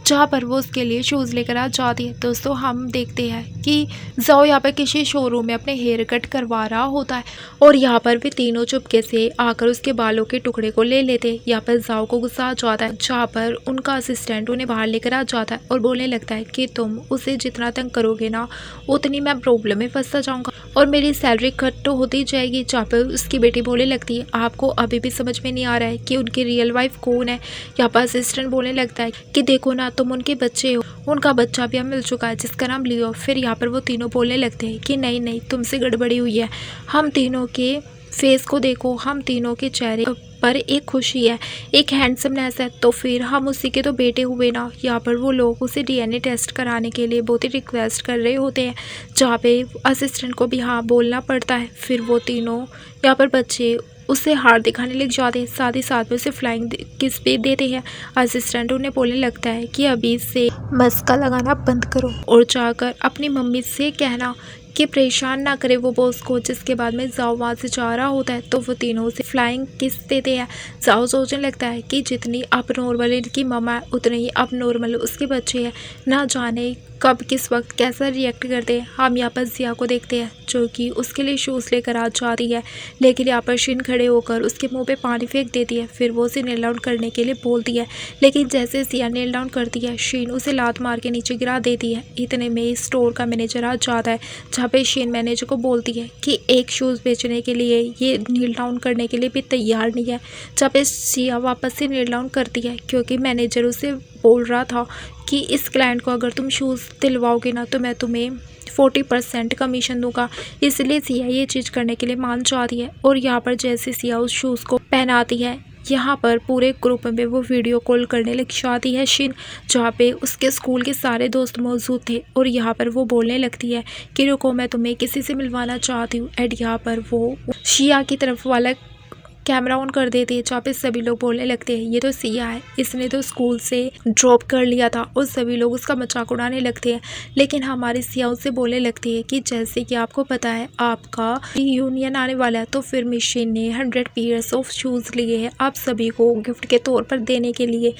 Speaker 1: जहाँ पर वो उसके लिए शूज़ लेकर आ जाती है। दोस्तों हम देखते हैं कि जाओ यहाँ पर किसी शोरूम में अपने हेयर कट करवा रहा होता है और यहाँ पर भी तीनों चुपके से आकर उसके बालों के टुकड़े को ले लेते हैं। यहाँ पर जाओ को गुस्सा आ जाता है, जहाँ पर उनका असिस्टेंट उन्हें बाहर लेकर आ जाता है और बोलने लगता है कि तुम उसे जितना तंग करोगे ना उतनी मैं प्रॉब्लम में फंसता जाऊँगा और मेरी सैलरी कट तो होती जाएगी जहाँ पर उसकी बेटी बोलने लगती है आपको अभी भी समझ में नहीं आ रहा है कि उनकी रियल वाइफ कौन है। यहाँ पर असिस्टेंट बोलने लगता है कि देखो ना तुम उनके बच्चे हो, उनका बच्चा भी मिल चुका है जिसका नाम लियो। फिर यहाँ पर वो तीनों बोलने लगते हैं कि नहीं नहीं तुमसे गड़बड़ी हुई है, हम तीनों के फेस को देखो, हम तीनों के चेहरे पर एक खुशी है, एक हैंडसमनेस है, तो फिर हम उसी के तो बेटे हुए ना। यहाँ पर वो लोग उसे डीएनए टेस्ट कराने के लिए बहुत ही रिक्वेस्ट कर रहे होते हैं जहाँ पे असिस्टेंट को भी हाँ बोलना पड़ता है। फिर वो तीनों यहाँ पर बच्चे उसे हार दिखाने लग जाते हैं, साथ ही साथ में उसे फ्लाइंग किस भी देते हैं। असिस्टेंट उन्हें बोलने लगता है कि अभी से मस्का लगाना बंद करो और जाकर अपनी मम्मी से कहना कि परेशान ना करे वो बॉस को। जिसके बाद में जाओ वहाँ से जा रहा होता है तो वो तीनों उसे फ्लाइंग किस देते हैं। जाओ सोचने लगता है कि जितनी अब नॉर्मल इनकी मम्मा है उतने ही अब नॉर्मल उसके बच्चे हैं, ना जाने कब किस वक्त कैसा रिएक्ट करते हैं। हम यहाँ पर जिया को देखते हैं जो कि उसके लिए शूज़ लेकर आ जाती है, लेकिन यहाँ पर शिन खड़े होकर उसके मुंह पे पानी फेंक देती है। फिर वो उसे नील डाउन करने के लिए बोलती है, लेकिन जैसे जिया नील डाउन करती है शिन उसे लात मार के नीचे गिरा देती है। इतने में स्टोर का मैनेजर आ जाता है जहाँ पे शिन मैनेजर को बोलती है कि एक शूज़ बेचने के लिए ये नील डाउन करने के लिए भी तैयार नहीं है। जहाँ पे जिया वापस से नील डाउन करती है क्योंकि मैनेजर उसे बोल रहा था कि इस क्लाइंट को अगर तुम शूज़ दिलवाओगे ना तो मैं तुम्हें 40% कमीशन दूंगा। इसलिए सिया ये चीज़ करने के लिए मान जाती है। और यहाँ पर जैसे सिया उस शूज़ को पहनाती है, यहाँ पर पूरे ग्रुप में वो वीडियो कॉल करने लग जाती है शिन, जहाँ पे उसके स्कूल के सारे दोस्त मौजूद थे। और यहाँ पर वो बोलने लगती है कि रुको मैं तुम्हें किसी से मिलवाना चाहती हूँ। एंड यहाँ पर वो शिया की तरफ वाला कैमरा ऑन कर देती है जहाँ पे सभी लोग बोलने लगते हैं ये तो सिया है, इसने तो स्कूल से ड्रॉप कर लिया था। और सभी लोग उसका मजाक उड़ाने लगते हैं। लेकिन हमारी सिया उससे बोलने लगती है कि जैसे कि आपको पता है आपका रीयूनियन आने वाला है, तो फिर मिशन ने 100 पेयर्स ऑफ शूज़ लिए हैं आप सभी को गिफ्ट के तौर पर देने के लिए।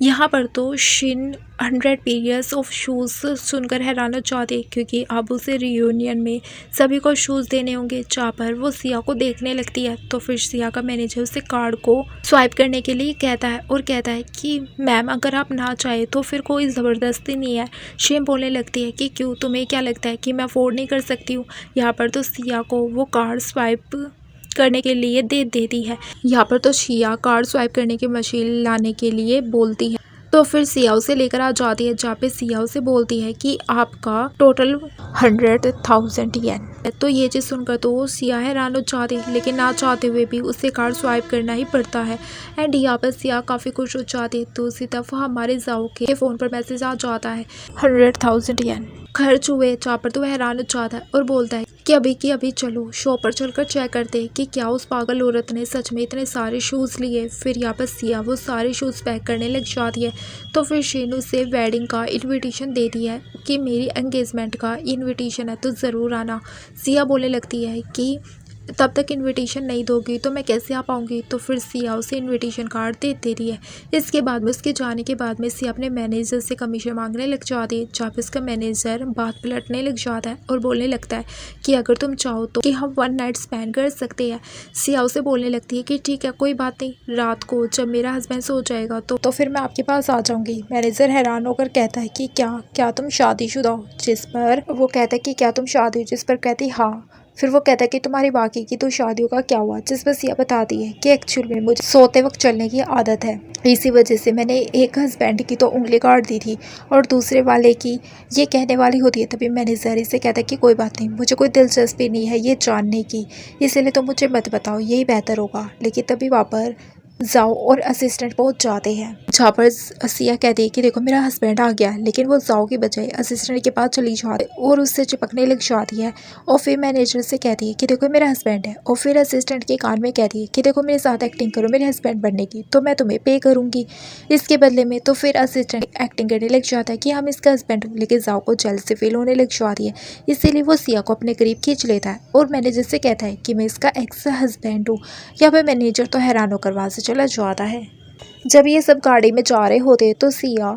Speaker 1: यहाँ पर तो शिन 100 पेयर्स ऑफ शूज़ सुनकर हैरान हो जाती है क्योंकि अब उसे रियूनियन में सभी को शूज़ देने होंगे। जहाँ पर वो सिया को देखने लगती है तो फिर सिया का मैनेजर उसे कार्ड को स्वाइप करने के लिए कहता है और कहता है कि मैम अगर आप ना चाहे तो फिर कोई ज़बरदस्ती नहीं है। शिन बोलने लगती है कि क्यों, तुम्हें क्या लगता है कि मैं अफोर्ड नहीं कर सकती हूँ। यहाँ पर तो सिया को वो कार्ड स्वाइप करने के लिए दे देती है। यहाँ पर तो शिया कार्ड स्वाइप करने की मशीन लाने के लिए बोलती है तो फिर सिया उसे लेकर आ जाती है जहाँ पे सिया उसे बोलती है कि आपका टोटल 100,000 येन। तो ये चीज़ सुनकर तो सिया हैरान हो जाती है, लेकिन ना चाहते हुए भी उसे कार्ड स्वाइप करना ही पड़ता है। एंड यहाँ पर सिया काफ़ी खुश हो जाती है तो उसी तरफ हमारे जाओ के फ़ोन पर मैसेज आ जाता है 100,000 येन खर्च हुए। जहाँ पर तो हैरान हो जाता है और बोलता है कि अभी चलो शॉप पर चलकर चेक करते हैं कि क्या उस पागल औरत ने सच में इतने सारे शूज़ लिए। फिर यहाँ पर सिया वो सारे शूज़ पैक करने लग जाती है तो फिर शिन उसे वेडिंग का इनविटेशन देती है कि मेरी एंगेजमेंट का इनविटेशन है तो ज़रूर आना। सिया बोलने लगती है कि तब तक इनविटेशन नहीं दोगी तो मैं कैसे आ पाऊँगी। तो फिर सिया उसे इनविटेशन कार्ड दे देती है। इसके बाद में उसके जाने के बाद में सिया अपने मैनेजर से कमीशन मांगने लग जाती है जहाँ पे उसका मैनेजर बात पलटने लग जाता है और बोलने लगता है कि अगर तुम चाहो तो कि हम 1 नाइट स्पेंड कर सकते हैं। सिया उसे बोलने लगती है कि ठीक है कोई बात नहीं, रात को जब मेरा हस्बैंड सो जाएगा तो फिर मैं आपके पास आ जाऊँगी। मैनेजर हैरान होकर कहता है कि क्या तुम शादीशुदा हो। जिस पर वो कहता है कि क्या तुम शादी हो, जिस पर कहती हाँ। फिर वो कहता है कि तुम्हारी बाकी की तो शादियों का क्या हुआ। जिस पर सिया बताती है कि एक्चुअल में मुझे सोते वक्त चलने की आदत है, इसी वजह से मैंने एक हस्बैंड की तो उंगली काट दी थी और दूसरे वाले की ये कहने वाली होती है। तभी मैनेजर से कहता है कि कोई बात नहीं, मुझे कोई दिलचस्पी नहीं है ये जानने की, इसलिए तो मुझे मत बताओ, यही बेहतर होगा। लेकिन तभी वहाँ पर जाओ और असिस्टेंट पहुंच जाते हैं जहाँ पर सिया कहती है कि देखो मेरा हस्बैंड आ गया। लेकिन वो जाओ की बजाय असिस्टेंट के पास चली जाती है और उससे चिपकने लग जाती है और फिर मैनेजर से कहती है कि देखो मेरा हस्बैंड है। और फिर असिस्टेंट के कान में कहती है कि देखो मेरे साथ एक्टिंग करो मेरे हस्बैंड बनने की तो मैं तुम्हें पे करूँगी इसके बदले में। तो फिर असिस्टेंट एक्टिंग करने लग जाता है कि हम इसका हस्बैंड हूँ। लेकिन जाओ को जल्द से फील होने लग जाती है, इसीलिए वो सिया को अपने करीब खींच लेता है और मैनेजर से कहता है कि मैं इसका एक्स हस्बैंड हूँ। यहाँ पर मैनेजर तो हैरान होकर वहाँ से चला जाता है। जब ये सब गाड़ी में जा रहे होते तो सिया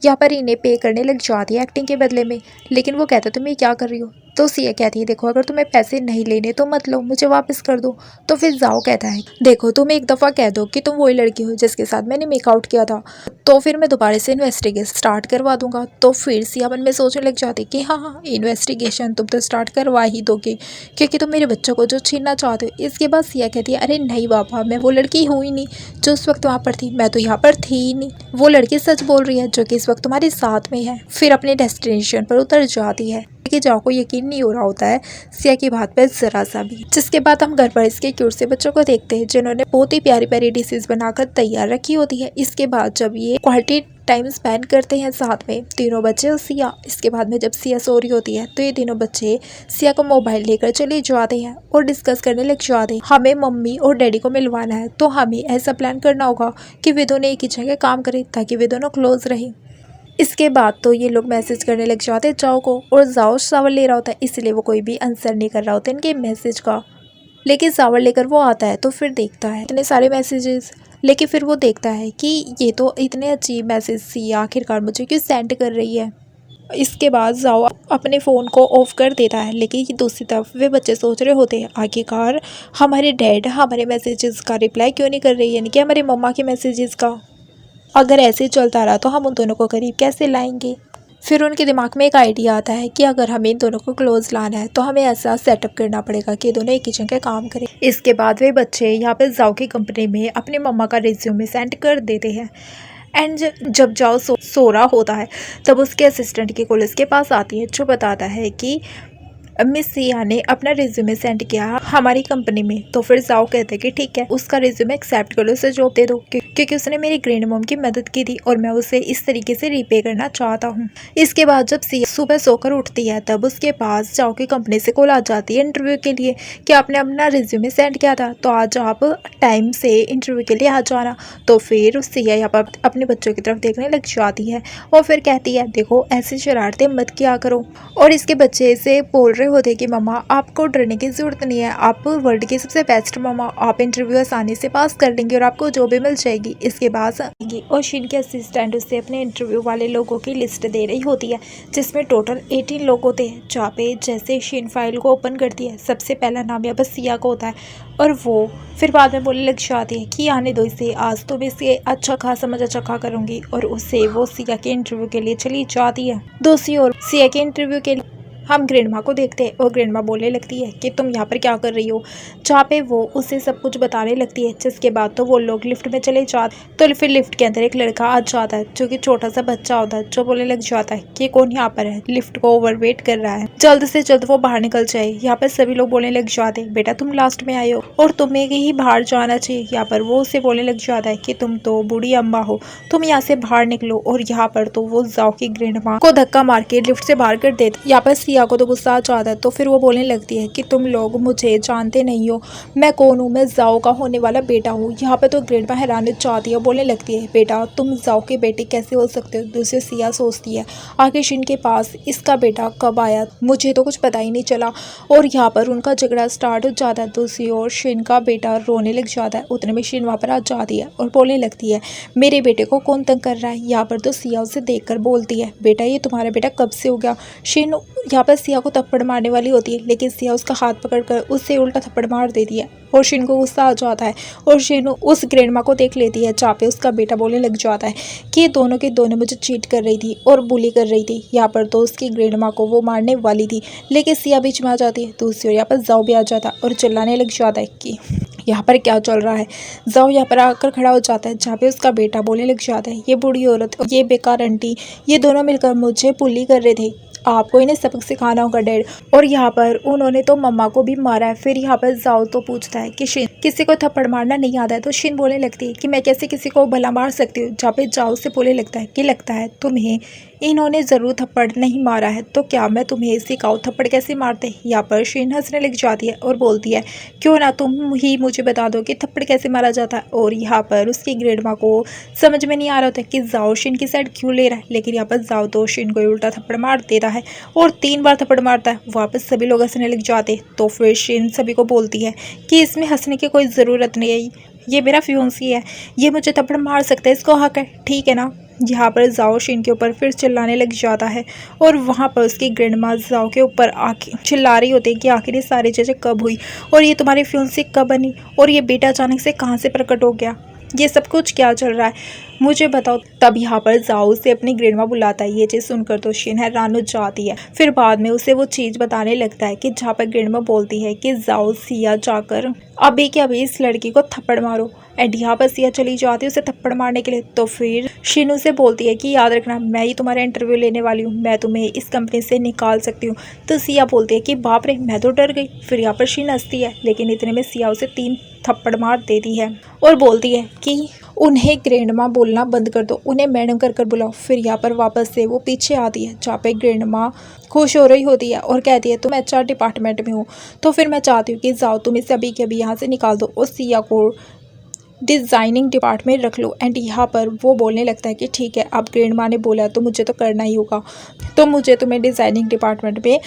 Speaker 1: यहाँ पर इन्हें पे करने लग जाती है एक्टिंग के बदले में। लेकिन वो कहता तुम ये क्या कर रही हो,
Speaker 2: तो सिया कहती है देखो अगर तुम्हें पैसे नहीं लेने तो मत लो, मुझे वापस कर दो। तो फिर जाओ कहता है देखो तुम एक दफ़ा कह दो कि तुम वही लड़की हो जिसके साथ मैंने मेकआउट किया था, तो फिर मैं दोबारा से इन्वेस्टिगेशन स्टार्ट करवा दूंगा। तो फिर सिया मन में सोचने लग जाती कि हाँ इन्वेस्टिगेशन तुम तो स्टार्ट करवा ही दोगे क्योंकि तुम मेरे बच्चों को जो छीनना चाहते हो। इसके बाद सिया कहती है अरे नहीं बाबा, मैं वो लड़की हूँ ही नहीं जो उस वक्त वहाँ पर थी, मैं तो यहाँ पर थी ही नहीं। वो लड़की सच बोल रही है जो कि इस वक्त तुम्हारे साथ में है। फिर अपने डेस्टिनेशन पर उतर जाती है कि जाओ को यकीन नहीं हो रहा होता है सिया की बात पर जरा सा भी। जिसके बाद हम घर पर इसके क्यूट से बच्चों को देखते हैं जिन्होंने बहुत ही प्यारी प्यारी डिशेज बनाकर तैयार रखी होती है। इसके बाद जब ये क्वालिटी टाइम स्पेंड करते हैं साथ में तीनों बच्चे और सिया, इसके बाद में जब सिया सो रही होती है तो ये तीनों बच्चे सिया को मोबाइल लेकर चले जाते हैं और डिस्कस करने लग जाते हैं हमें मम्मी और डैडी को मिलवाना है, तो हमें ऐसा प्लान करना होगा कि वे दोनों एक ही जगह काम करें ताकि वे दोनों क्लोज रहें। इसके बाद तो ये लोग मैसेज करने लग जाते हैं जाओ को, और जाओ शावर ले रहा होता है इसलिए वो कोई भी आंसर नहीं कर रहा होता इनके मैसेज का। लेकिन शावर लेकर वो आता है तो फिर देखता है इतने सारे मैसेजेस, लेकिन फिर वो देखता है कि ये तो इतने अजीब मैसेज सिया आखिरकार मुझे क्यों सेंड कर रही है। इसके बाद जाओ अपने फ़ोन को ऑफ कर देता है, लेकिन दूसरी तरफ वे बच्चे सोच रहे होते हैं आखिरकार हमारे डैड हमारे मैसेजेस का रिप्लाई क्यों नहीं कर रही है, यानी कि हमारे मम्मा के मैसेजेस का। अगर ऐसे चलता रहा तो हम उन दोनों को करीब कैसे लाएंगे। फिर उनके दिमाग में एक आइडिया आता है कि अगर हमें इन दोनों को क्लोज लाना है तो हमें ऐसा सेटअप करना पड़ेगा कि दोनों एक किचन के काम करें। इसके बाद वे बच्चे यहाँ पे जाओ की कंपनी में अपने मम्मा का रिज्यूमे सेंड कर देते हैं। एंड जब जाओ सो रहा होता है तब उसके असिस्टेंट की कॉल उसके पास आती है जो बताता है कि मिस सिया ने अपना रिज्यूमे सेंड किया हमारी कंपनी में। तो फिर जाओ कहते हैं कि ठीक है उसका रिज्यूमे एक्सेप्ट करो, उसे जॉब दे दो क्योंकि उसने मेरी ग्रैंड मॉम की मदद की थी और मैं उसे इस तरीके से रीपे करना चाहता हूँ। इसके बाद जब सिया सुबह सोकर उठती है तब उसके पास जाओ की कंपनी से कॉल आ जाती है इंटरव्यू के लिए कि आपने अपना रिज्यूमे सेंड किया था तो आज आप टाइम से इंटरव्यू के लिए आ जाना। तो फिर सिया यहाँ पर अपने बच्चों की तरफ देखने लग जाती है और फिर कहती है देखो ऐसी शरारतें मत किया करो। और इसके बच्चे से बोल रहे होते कि मम्मा आपको डरने की ज़रूरत नहीं है, आप वर्ल्ड की सबसे बेस्ट मम्मा, आप इंटरव्यू आसानी से पास कर लेंगे और आपको जॉब भी मिल जाएगी। इसके बाद और शिन के असिस्टेंट उससे अपने इंटरव्यू वाले लोगों की लिस्ट दे रही होती है जिसमें टोटल 18 लोग होते हैं। जहाँ पे जैसे शिन फाइल को ओपन करती है सबसे पहला नाम यहाँ पर सिया को होता है और वो फिर बाद में बोलने लग जाती है कि आने दो इसे, आज तो मैं इसे अच्छा खासा मजा चखा करूँगी। और उससे वो सिया के इंटरव्यू के लिए चली जाती है। दूसरी ओर सिया के इंटरव्यू के लिए हम ग्रैंडमा को देखते हैं और ग्रैंडमा बोलने लगती है कि तुम यहाँ पर क्या कर रही हो, जहाँ पे वो उसे सब कुछ बताने लगती है। जिसके बाद तो वो लोग लिफ्ट में चले जाते तो फिर लिफ्ट के अंदर एक लड़का आ जाता है जो कि छोटा सा बच्चा होता है जो बोलने लग जाता है कि कौन यहाँ पर है, लिफ्ट को ओवरवेट कर रहा है, जल्द से जल्द वो बाहर निकल जाए। यहाँ पर सभी लोग बोलने लग जाते हैं बेटा तुम लास्ट में आए हो और तुम्हें ही बाहर जाना चाहिए। यहाँ पर वो उसे बोलने लग जाता है कि तुम तो बूढ़ी अम्मा हो, तुम यहाँ से बाहर निकलो। और यहाँ पर तो वो जाओ की ग्रैंडमा को धक्का मार के लिफ्ट से बाहर कर देते। यहाँ पर सिया को तो गुस्सा आ जाता है तो फिर वो बोलने लगती है कि तुम लोग मुझे जानते नहीं हो, मैं कौन हूँ, मैं जाओ का होने वाला बेटा हूँ। यहाँ पे तो ग्रैंडमा हैरान हो जाती है, बोलने लगती है बेटा तुम जाओ के बेटे कैसे हो सकते हो। दूसरी सिया सोचती है आखिर शिन के पास इसका बेटा कब आया, मुझे तो कुछ पता ही नहीं चला। और यहाँ पर उनका झगड़ा स्टार्ट हो जाता है। दूसरी ओर शिन का बेटा रोने लग जाता है। उतने में शिन वहाँ पर आ जाती है और बोलने लगती है मेरे बेटे को कौन तंग कर रहा है। यहाँ पर तो सिया उसे देख कर बोलती है बेटा ये तुम्हारा बेटा कब से हो गया। शिन यहाँ पर सिया को थप्पड़ मारने वाली होती है लेकिन सिया उसका हाथ पकड़कर उससे उल्टा थप्पड़ मार देती है और शिन को गुस्सा आ जाता है और शिन उस ग्रैंडमा को देख लेती है जहाँ पे उसका बेटा बोलने लग जाता है कि दोनों के दोनों मुझे चीट कर रही थी और बुली कर रही थी। यहाँ पर तो उसकी ग्रैंडमा को वो मारने वाली थी लेकिन सिया बीच में आ जाती है। दूसरी ओर यहाँ पर जाओ भी आ जाता है और चिल्लाने लग जाता है कि यहाँ पर क्या चल रहा है। जाओ यहाँ पर आकर खड़ा हो जाता है जहाँ पे उसका बेटा बोलने लग जाता है ये बूढ़ी औरत ये बेकार आंटी ये दोनों मिलकर मुझे बुली कर रहे थे, आपको इन्हें सबक सिखाना होगा डैड। और यहाँ पर उन्होंने तो मम्मा को भी मारा है। फिर यहाँ पर जाओ तो पूछता है कि शिन किसी को थप्पड़ मारना नहीं आता है। तो शिन बोलने लगती है कि मैं कैसे किसी को भला मार सकती हूँ। जहाँ पे जाओ से बोलने लगता है कि लगता है तुम्हें इन्होंने ज़रूर थप्पड़ नहीं मारा है तो क्या मैं तुम्हें सिखाऊं थप्पड़ कैसे मारते। यहाँ पर शिन हंसने लग जाती है और बोलती है क्यों ना तुम ही मुझे बता दो कि थप्पड़ कैसे मारा जाता है। और यहाँ पर उसकी ग्रैंडमा को समझ में नहीं आ रहा होता कि जाओ शिन की साइड क्यों ले रहा है। लेकिन यहाँ पर जाओ तो शिन को उल्टा थप्पड़ मार देता है और 3 बार थप्पड़ मारता है। वापस सभी लोग हंसने लग जाते तो फिर शिन सभी को बोलती है कि इसमें हंसने की कोई ज़रूरत नहीं है, ये मेरा फियोंसी है, ये मुझे थप्पड़ मार सकता है, इसको हक है, ठीक है ना। यहाँ पर जाओ शिन के ऊपर फिर चिल्लाने लग जाता है और वहाँ पर उसकी ग्रैंड माँ जाओ के ऊपर आके चिल्ला रही होती है कि आखिर ये सारी चीज़ें कब हुई और ये तुम्हारी फियोंसी कब बनी और ये बेटा अचानक से कहाँ से प्रकट हो गया, ये सब कुछ क्या चल रहा है, मुझे बताओ। तब यहाँ पर जाओ से अपनी ग्रैंडमा बुलाता है। ये चीज़ सुनकर तो शिन हैरान हो जाती है। फिर बाद में उसे वो चीज़ बताने लगता है कि जहाँ पर ग्रैंडमा बोलती है कि जाओ सिया जाकर अभी के अभी इस लड़की को थप्पड़ मारो। एंड यहाँ पर सिया चली जाती है उसे थप्पड़ मारने के लिए। तो फिर शिन उसे बोलती है कि याद रखना मैं ही तुम्हारा इंटरव्यू लेने वाली हूँ, मैं तुम्हें इस कंपनी से निकाल सकती हूँ। तो सिया बोलती है कि बाप रे, मैं तो डर गई। फिर यहाँ पर शिन हंसती है, लेकिन इतने में सिया उसे 3 थप्पड़ मार देती है और बोलती है कि उन्हें ग्रैंडमा बोलना बंद कर दो, उन्हें मैडम कर कर बुलाओ। फिर यहाँ पर वापस से वो पीछे आती है जहाँ पे ग्रैंडमा खुश हो रही होती है और कहती है तुम HR डिपार्टमेंट में हो, तो फिर मैं चाहती हूँ कि जाओ तुम इसे अभी के अभी यहाँ से निकाल दो और सिया को डिज़ाइनिंग डिपार्टमेंट रख लो। एंड यहाँ पर वो बोलने लगता है कि ठीक है, अब ग्रैंडमा ने बोला तो मुझे तो करना ही होगा, तो मुझे तुम्हें डिज़ाइनिंग डिपार्टमेंट में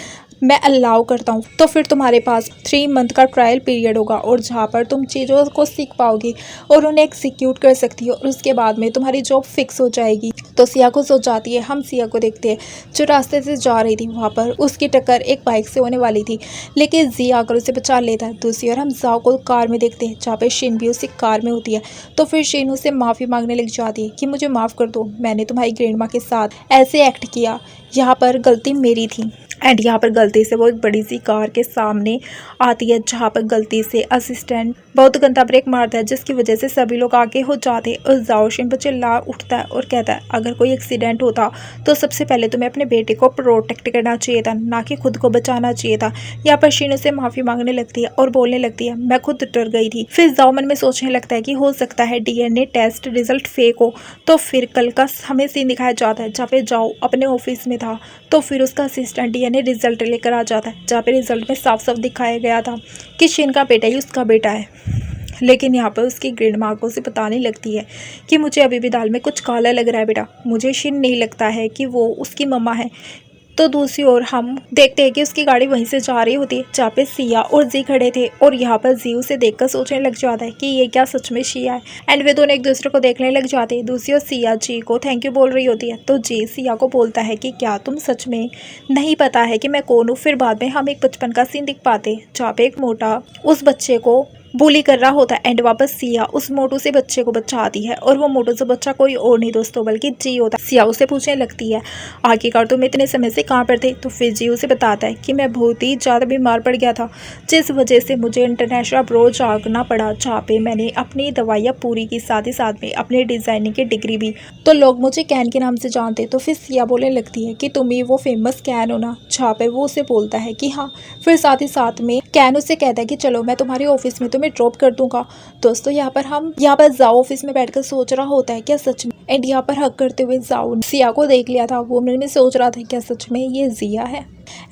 Speaker 2: मैं अलाउ करता हूँ। तो फिर तुम्हारे पास 3 मंथ का ट्रायल पीरियड होगा और जहाँ पर तुम चीज़ों को सीख पाओगी और उन्हें एक्सिक्यूट कर सकती हो और उसके बाद में तुम्हारी जॉब फिक्स हो जाएगी। तो सिया को सोच जाती है। हम सिया को देखते हैं जो रास्ते से जा रही थी, वहाँ पर उसकी टक्कर एक बाइक से होने वाली थी, लेकिन जी आकर उसे बचा लेता है। दूसरी ओर हम जाओ को कार में देखते हैं जहाँ पे शिन भी उसी कार में होती है। तो फिर शिन उसे माफ़ी मांगने लग जाती है कि मुझे माफ़ कर दो, मैंने तुम्हारी ग्रैंडमा के साथ ऐसे एक्ट किया, यहाँ पर गलती मेरी थी। एंड यहाँ पर गलती से वो एक बड़ी सी कार के सामने आती है जहाँ पर गलती से असिस्टेंट बहुत गंदा ब्रेक मारता है जिसकी वजह से सभी लोग आगे हो जाते हैं और जाओ शिन पर चिल्ला उठता है और कहता है अगर कोई एक्सीडेंट होता तो सबसे पहले तुम्हें अपने बेटे को प्रोटेक्ट करना चाहिए था, ना कि खुद को बचाना चाहिए था। यहाँ पर शिन उसे माफ़ी मांगने लगती है और बोलने लगती है मैं खुद डर गई थी। फिर जाओ मन में सोचने लगता है कि हो सकता है DNA टेस्ट रिजल्ट फेक हो। तो फिर कल का हमें सीन दिखाया जाता है जहाँ पे जाओ अपने ऑफिस में था, तो फिर उसका असिस्टेंट DNA रिजल्ट लेकर आ जाता है जहाँ पे रिजल्ट में साफ साफ दिखाया गया था कि शिन का बेटा ही उसका बेटा है। लेकिन यहाँ पर उसकी ग्रैंडमा को उसे बताने लगती है कि मुझे अभी भी दाल में कुछ काला लग रहा है बेटा, मुझे शिन नहीं लगता है कि वो उसकी मम्मा है। तो दूसरी ओर हम देखते हैं कि उसकी गाड़ी वहीं से जा रही होती है जहाँ पे सिया और जी खड़े थे और यहाँ पर जी उसे देखकर सोचने लग जाता है कि ये क्या सच में सिया है। एंड वे दोनों एक दूसरे को देखने लग जाते हैं। दूसरी ओर सिया जी को थैंक यू बोल रही होती है तो जी सिया को बोलता है कि क्या तुम सच में नहीं पता है कि मैं कौन हूँ। फिर बाद में हम एक बचपन का सीन दिख पाते हैं जहाँ पे एक मोटा उस बच्चे को बुली कर रहा होता है एंड वापस सिया उस मोटू से बच्चे को बचाती है और वो मोटू से बच्चा कोई और नहीं दोस्तों बल्कि जी होता है। सिया उसे पूछने लगती है आखिरकार तुम इतने समय से कहाँ पर थे। तो फिर जी उसे बताता है कि मैं बहुत ही ज़्यादा बीमार पड़ गया था जिस वजह से मुझे इंटरनेशनल अब्रॉड जाना पड़ा जहाँ पे मैंने अपनी दवाइयाँ पूरी की, साथ ही साथ में अपनी डिज़ाइनिंग की डिग्री भी। तो लोग मुझे कैन के नाम से जानते। तो फिर सिया बोलने लगती है कि तुम ही वो फेमस कैन हो ना, जहाँ पे वो उसे बोलता है कि हाँ। फिर साथ ही साथ में कैन उसे कहता है कि चलो मैं तुम्हारे ऑफिस में तुम्हें ड्रॉप कर दूंगा। दोस्तों यहाँ पर जाओ ऑफिस में बैठकर सोच रहा होता है क्या सच में, एंड यहाँ पर हक करते हुए जाओ सिया को देख लिया था, वो मन में सोच रहा था क्या सच में ये जिया है।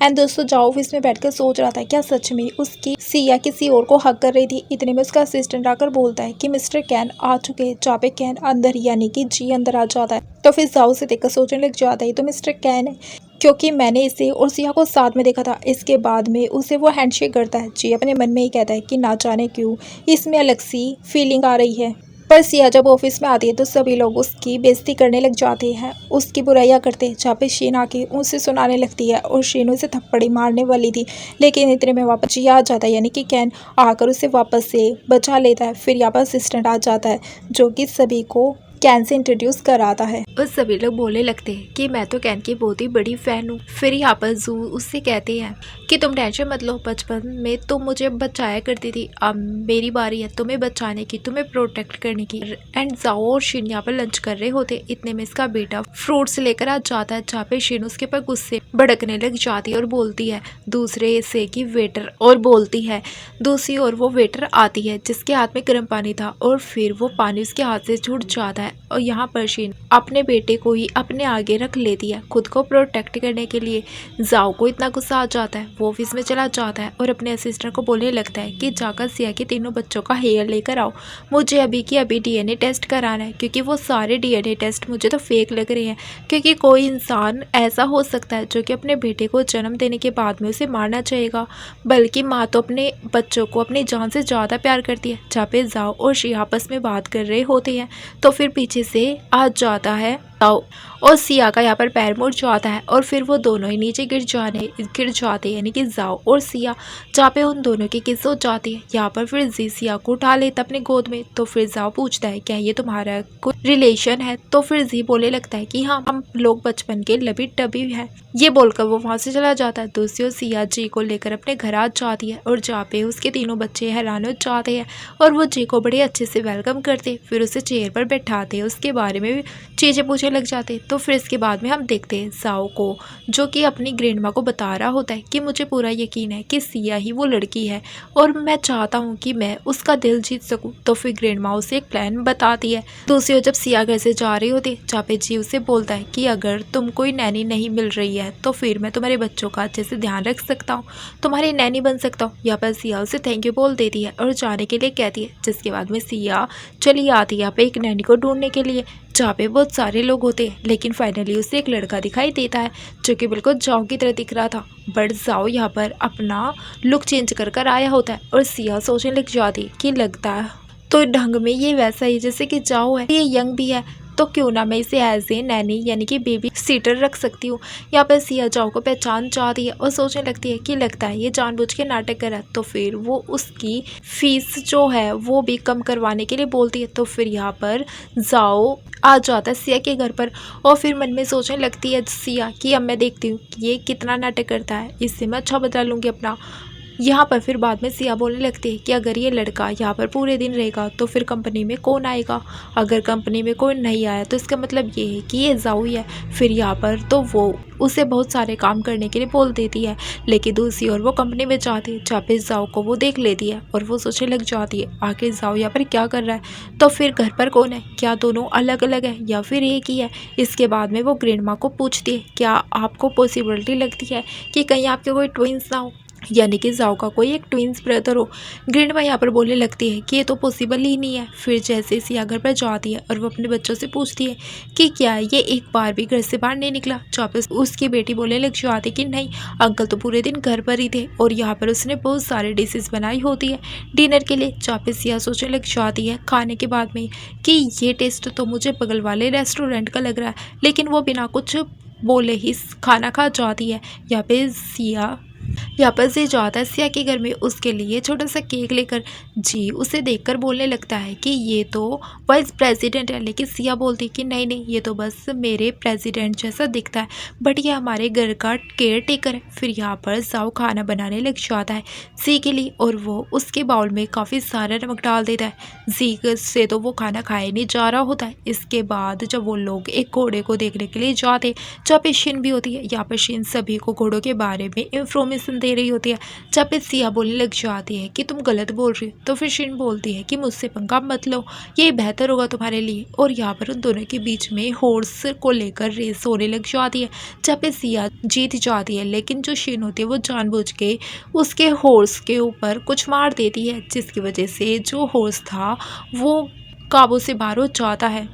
Speaker 2: एंड दोस्तों जाओ ऑफिस में बैठकर सोच रहा था क्या सच में उसकी सिया किसी और को हक कर रही थी। इतने में उसका असिस्टेंट आकर बोलता है कि मिस्टर कैन आ चुके हैं। जहाँ पे कैन अंदर यानी कि जी अंदर आ जाता है। तो फिर जाओ से देखकर सोचने लग जाता है तो मिस्टर कैन है क्योंकि मैंने इसे और सिया को साथ में देखा था। इसके बाद में उसे वो हैंडशेक करता है। जी अपने मन में ही कहता है कि ना जाने क्यों इसमें अलग सी फीलिंग आ रही है। पर सिया जब ऑफिस में आती है तो सभी लोग उसकी बेइज्जती करने लग जाते हैं, उसकी बुराइयां करते हैं। जहाँ पे शीन आके उसे सुनाने लगती है और शीन उसे थप्पड़ी मारने वाली थी, लेकिन इतने में वापस जी आ जाता है यानी कि कैन आकर उसे वापस से बचा लेता है। फिर यहाँ पर असिस्टेंट आ जाता है जो कि सभी को कैन से इंट्रोड्यूस कराता है
Speaker 1: और सभी लोग बोलने लगते हैं कि मैं तो कैन की बहुत ही बड़ी फ़ैन हूँ। फिर यहाँ पर जू उससे कहते हैं कि तुम टेंशन मत लो, बचपन में तुम मुझे बचाया करती थी, अब मेरी बारी है तुम्हें बचाने की, तुम्हें प्रोटेक्ट करने की। एंड जाओ और शिन यहाँ पर लंच कर रहे होते, इतने में इसका बेटा फ्रूट्स लेकर आ जाता है जहाँ पे शिन उसके पर गुस्से भड़कने लग जाती है और बोलती है दूसरे से कि वेटर, और बोलती है दूसरी ओर वो वेटर आती है जिसके हाथ में गर्म पानी था और फिर वो पानी उसके हाथ से छूट जाता है और यहाँ पर शीन अपने बेटे को ही अपने आगे रख लेती है खुद को प्रोटेक्ट करने के लिए। जाओ को इतना गुस्सा आ जाता है, वो ऑफिस में चला जाता है और अपने असिस्टेंट को बोलने लगता है कि जाकर सिया के तीनों बच्चों का हेयर लेकर आओ, मुझे अभी की अभी डीएनए टेस्ट कराना है, क्योंकि वो सारे डीएनए टेस्ट मुझे तो फेक लग रहे हैं। क्योंकि कोई इंसान ऐसा हो सकता है जो कि अपने बेटे को जन्म देने के बाद में उसे मारना चाहेगा, बल्कि माँ तो अपने बच्चों को अपनी जान से ज़्यादा प्यार करती है। जहाँ पे जाओ और शी आपस में बात कर रहे होते हैं तो फिर पीछे से आ जाता है जाओ और सिया का यहाँ पर पैर मुड़ जाता है और फिर वो दोनों ही नीचे गिर जाते यानी कि जाओ और सिया, जहाँ पे उन दोनों की किस हो जाती है। यहाँ पर फिर जी सिया को उठा लेता अपने गोद में। तो फिर जाओ पूछता है क्या ये तुम्हारा कोई रिलेशन है, तो फिर जी बोलने लगता है कि हाँ, हम लोग बचपन के लबी टबी हैं। ये बोलकर वो वहाँ से चला जाता है। दूसरी ओर सिया जी को लेकर अपने घर आ जाती है और जहाँ पे उसके तीनों बच्चे हैरान हो जाते हैं और वो जी को बड़े अच्छे से वेलकम करते, फिर उसे चेयर पर बैठाते, उसके बारे में भी चीज़ें पूछने लग जाते। तो फिर इसके बाद में हम देखते हैं जाओ को, जो कि अपनी ग्रैंडमा को बता रहा होता है कि मुझे पूरा यकीन है कि सिया ही वो लड़की है और मैं चाहता हूँ कि मैं उसका दिल जीत सकूँ। तो फिर ग्रैंडमा उसे एक प्लान बताती है। दूसरी ओर जब सिया घर से जा रही होती है, जहाँ पे जी उसे बोलता है कि अगर तुम कोई नैनी नहीं मिल रही है तो फिर मैं तुम्हारे बच्चों का अच्छे से ध्यान रख सकता हूँ, तुम्हारी नैनी बन सकता हूँ। यहाँ पर सिया उसे थैंक यू बोल देती है और जाने के लिए कहती है, जिसके बाद में सिया चली आती है यहाँ पे एक नैनी को ढूंढने के लिए, जहाँ पे बहुत सारे लोग होते हैं। लेकिन फाइनली उसे एक लड़का दिखाई देता है जो कि बिल्कुल जाओ की तरह दिख रहा था, बट जाओ यहाँ पर अपना लुक चेंज कर आया होता है और सिया सोचने लग जाती कि लगता है तो ढंग में ये वैसा ही जैसे कि जाओ है, ये यंग भी है, तो क्यों ना मैं इसे एज ए नैनी यानी कि बेबी सीटर रख सकती हूँ। यहाँ पर सिया जाओ को पहचान जाती है और सोचने लगती है कि लगता है ये जानबूझ के नाटक कर रहा है। तो फिर वो उसकी फीस जो है वो भी कम करवाने के लिए बोलती है। तो फिर यहाँ पर जाओ आ जाता है सिया के घर पर और फिर मन में सोचने लगती है सिया कि अब मैं देखती हूँ ये कितना नाटक करता है, इससे मैं अच्छा बदला लूँगी अपना। यहाँ पर फिर बाद में सिया बोलने लगती है कि अगर ये लड़का यहाँ पर पूरे दिन रहेगा तो फिर कंपनी में कौन आएगा, अगर कंपनी में कोई नहीं आया तो इसका मतलब ये है कि ये जाऊ ही है। फिर यहाँ पर तो वो उसे बहुत सारे काम करने के लिए बोल देती है, लेकिन दूसरी ओर वो कंपनी में जाती है, जहाँ पे जाऊ को वो देख लेती है और वो सोचने लग जाती है आखिर जाऊ यहाँ पर क्या कर रहा है, तो फिर घर पर कौन है, क्या दोनों अलग अलग है या फिर एक ही है। इसके बाद में वो ग्रैंडमा को पूछती है क्या आपको पॉसिबिलिटी लगती है कि कहीं आपके कोई ट्विंस ना हो, यानी कि जाओ का कोई एक ट्विंस ब्रदर हो। ग्रैंडमा यहाँ पर बोलने लगती है कि ये तो पॉसिबल ही नहीं है। फिर जैसे सिया घर पर जाती है और वो अपने बच्चों से पूछती है कि क्या ये एक बार भी घर से बाहर नहीं निकला, जहाँ पे उसकी बेटी बोलने लग जाती कि नहीं, अंकल तो पूरे दिन घर पर ही थे और यहाँ पर उसने बहुत सारे डिशेज बनाई होती है डिनर के लिए। जहाँ पे सिया सोचने लग जाती है खाने के बाद में कि ये टेस्ट तो मुझे बगल वाले रेस्टोरेंट का लग रहा है, लेकिन वो बिना कुछ बोले ही खाना खा जाती है। यहाँ पर से जाता है सिया के घर में उसके लिए छोटा सा केक लेकर। जी उसे देखकर बोलने लगता है कि ये तो वाइस प्रेसिडेंट है, लेकिन सिया बोलती कि नहीं नहीं, ये तो बस मेरे प्रेसिडेंट जैसा दिखता है, बट ये हमारे घर का केयर टेकर है। फिर यहाँ पर जाओ खाना बनाने लग जाता है जी के लिए और वो उसके बाउल में काफ़ी सारा नमक डाल देता है। जी से तो वो खाना खाए नहीं जा रहा होता है। इसके बाद जब वो लोग एक घोड़े को देखने के लिए जाते, जहाँ पे शिन भी होती है, यहाँ पर शिन सभी को घोड़ों के बारे में इंफॉर्मेशन दे रही होती है। जब पे सिया बोलने लग जाती है कि तुम गलत बोल रही हो, तो फिर शिन बोलती है कि मुझसे पंगा मत लो, ये बेहतर होगा तुम्हारे लिए। और यहाँ पर उन दोनों के बीच में हॉर्स को लेकर रेस होने लग जाती है। जब पे सिया जीत जाती है, लेकिन जो शिन होती है वो जानबूझ के उसके हॉर्स के ऊपर कुछ मार देती है, जिसकी वजह से जो हॉर्स था वो काबू से बाहर हो जाता है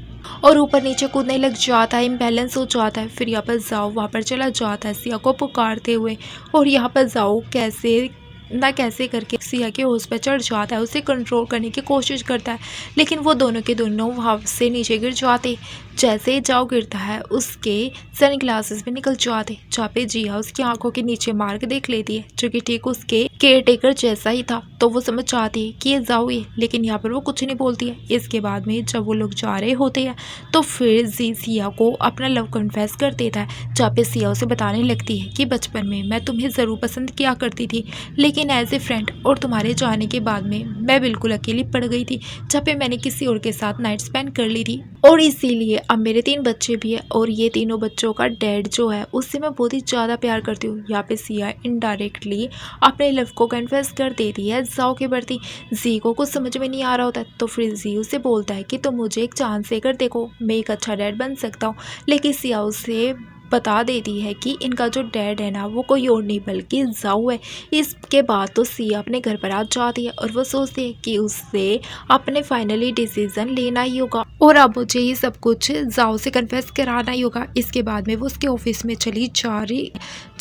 Speaker 1: और ऊपर नीचे कूदने लग जाता है, इम्बैलेंस हो जाता है। फिर यहाँ पर जाओ वहाँ पर चला जाता है सिया को पुकारते हुए और यहाँ पर जाओ कैसे करके सिया के होश पर चढ़ जाता है, उसे कंट्रोल करने की कोशिश करता है, लेकिन वो दोनों के दोनों वहाँ से नीचे गिर जाते। जैसे ही जाओ गिरता है उसके सन ग्लासेस में निकल जाते, जहाँ पे जिया उसकी आंखों के नीचे मार्क देख लेती है जो कि ठीक उसके केयर टेकर जैसा ही था। तो वो समझ जाती है कि ये जाओ ही, लेकिन यहाँ पर वो कुछ नहीं बोलती है। इसके बाद में जब वो लोग जा रहे होते हैं तो फिर जी सिया को अपना लव कन्फेस कर देता है, जहाँ पे सिया उसे बताने लगती है कि बचपन में मैं तुम्हें ज़रूर पसंद किया करती थी, लेकिन एज ए फ्रेंड, और तुम्हारे जाने के बाद में मैं बिल्कुल अकेली पड़ गई थी, जहाँ पे मैंने किसी और के साथ नाइट स्पेंड कर ली थी और इसीलिए अब मेरे 3 बच्चे भी हैं और ये तीनों बच्चों का डैड जो है उससे मैं बहुत ही ज़्यादा प्यार करती हूँ। यहाँ पे सिया इनडायरेक्टली अपने लव सिर्फ को कन्फेस कर देती है जाओ के प्रति। जी को कुछ समझ में नहीं आ रहा होता तो फिर जी उसे बोलता है कि तुम मुझे एक चांस देकर देखो, मैं एक अच्छा डैड बन सकता हूँ। लेकिन सिया उसे बता देती है कि इनका जो डैड है ना वो कोई और नहीं बल्कि जाओ है। इसके बाद तो सिया अपने घर पर आ जाती है और वो सोचती है कि उससे अपने फाइनली डिसीजन लेना ही होगा और अब मुझे ये सब कुछ जाओ से कन्फेस कराना ही होगा। इसके बाद में वो उसके ऑफिस में चली जा रही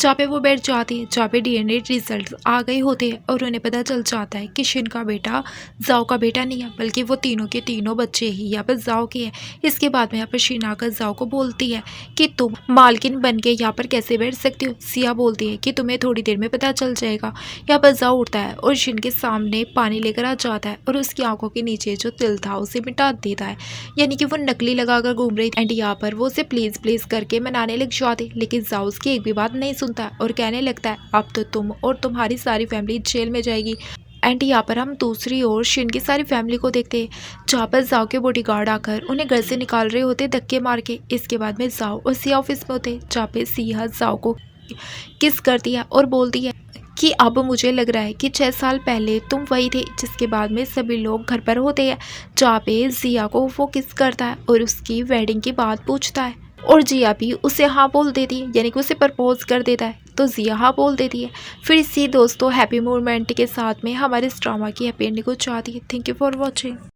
Speaker 1: जहाँ पे वो बैठ जाती है, जहाँ पे डीएनए रिजल्ट आ गए होते हैं और उन्हें पता चल जाता है कि शिन का बेटा जाओ का बेटा नहीं है बल्कि वो तीनों के तीनों बच्चे ही यहाँ पर जाओ के हैं। इसके बाद में यहाँ पर शिन आकर जाओ को बोलती है कि तुम मालकिन बन के यहाँ पर कैसे बैठ सकती हो। सिया बोलती है कि तुम्हें थोड़ी देर में पता चल जाएगा। यहाँ पर जाओ उठता है और शिन के सामने पानी लेकर आ जाता है और उसकी आंखों के नीचे जो तिल था उसे मिटा देता है, यानी कि वो नकली लगाकर घूम रही एंड यहाँ पर वो उसे प्लीज प्लीज करके मनाने लग जाती। लेकिन जाओ उसकी एक भी बात नहीं सुनता है और कहने लगता है अब तो तुम और तुम्हारी सारी फैमिली जेल में जाएगी। एंड यहाँ पर हम दूसरी ओर शिन की सारी फैमिली को देखते हैं जहाँ पर जाओ के बॉडीगार्ड आकर उन्हें घर से निकाल रहे होते धक्के मार के। इसके बाद में जाओ और सिया ऑफिस में होते जहाँ पे सिया जाओ को किस करती है और बोलती है कि अब मुझे लग रहा है कि 6 साल पहले तुम वही थे। जिसके बाद में सभी लोग घर पर होते हैं जहाँ पे जिया को वो किस करता है और उसकी वेडिंग की बात पूछता है और जिया भी उसे हाँ बोल देती है, यानी कि उसे प्रपोज कर देता है तो जिया हाँ बोल देती है। फिर इसी दोस्तों हैप्पी मोमेंट के साथ में हमारे इस ड्रामा की हैप्पी एंडिंग को चाहती है। Thank you for watching.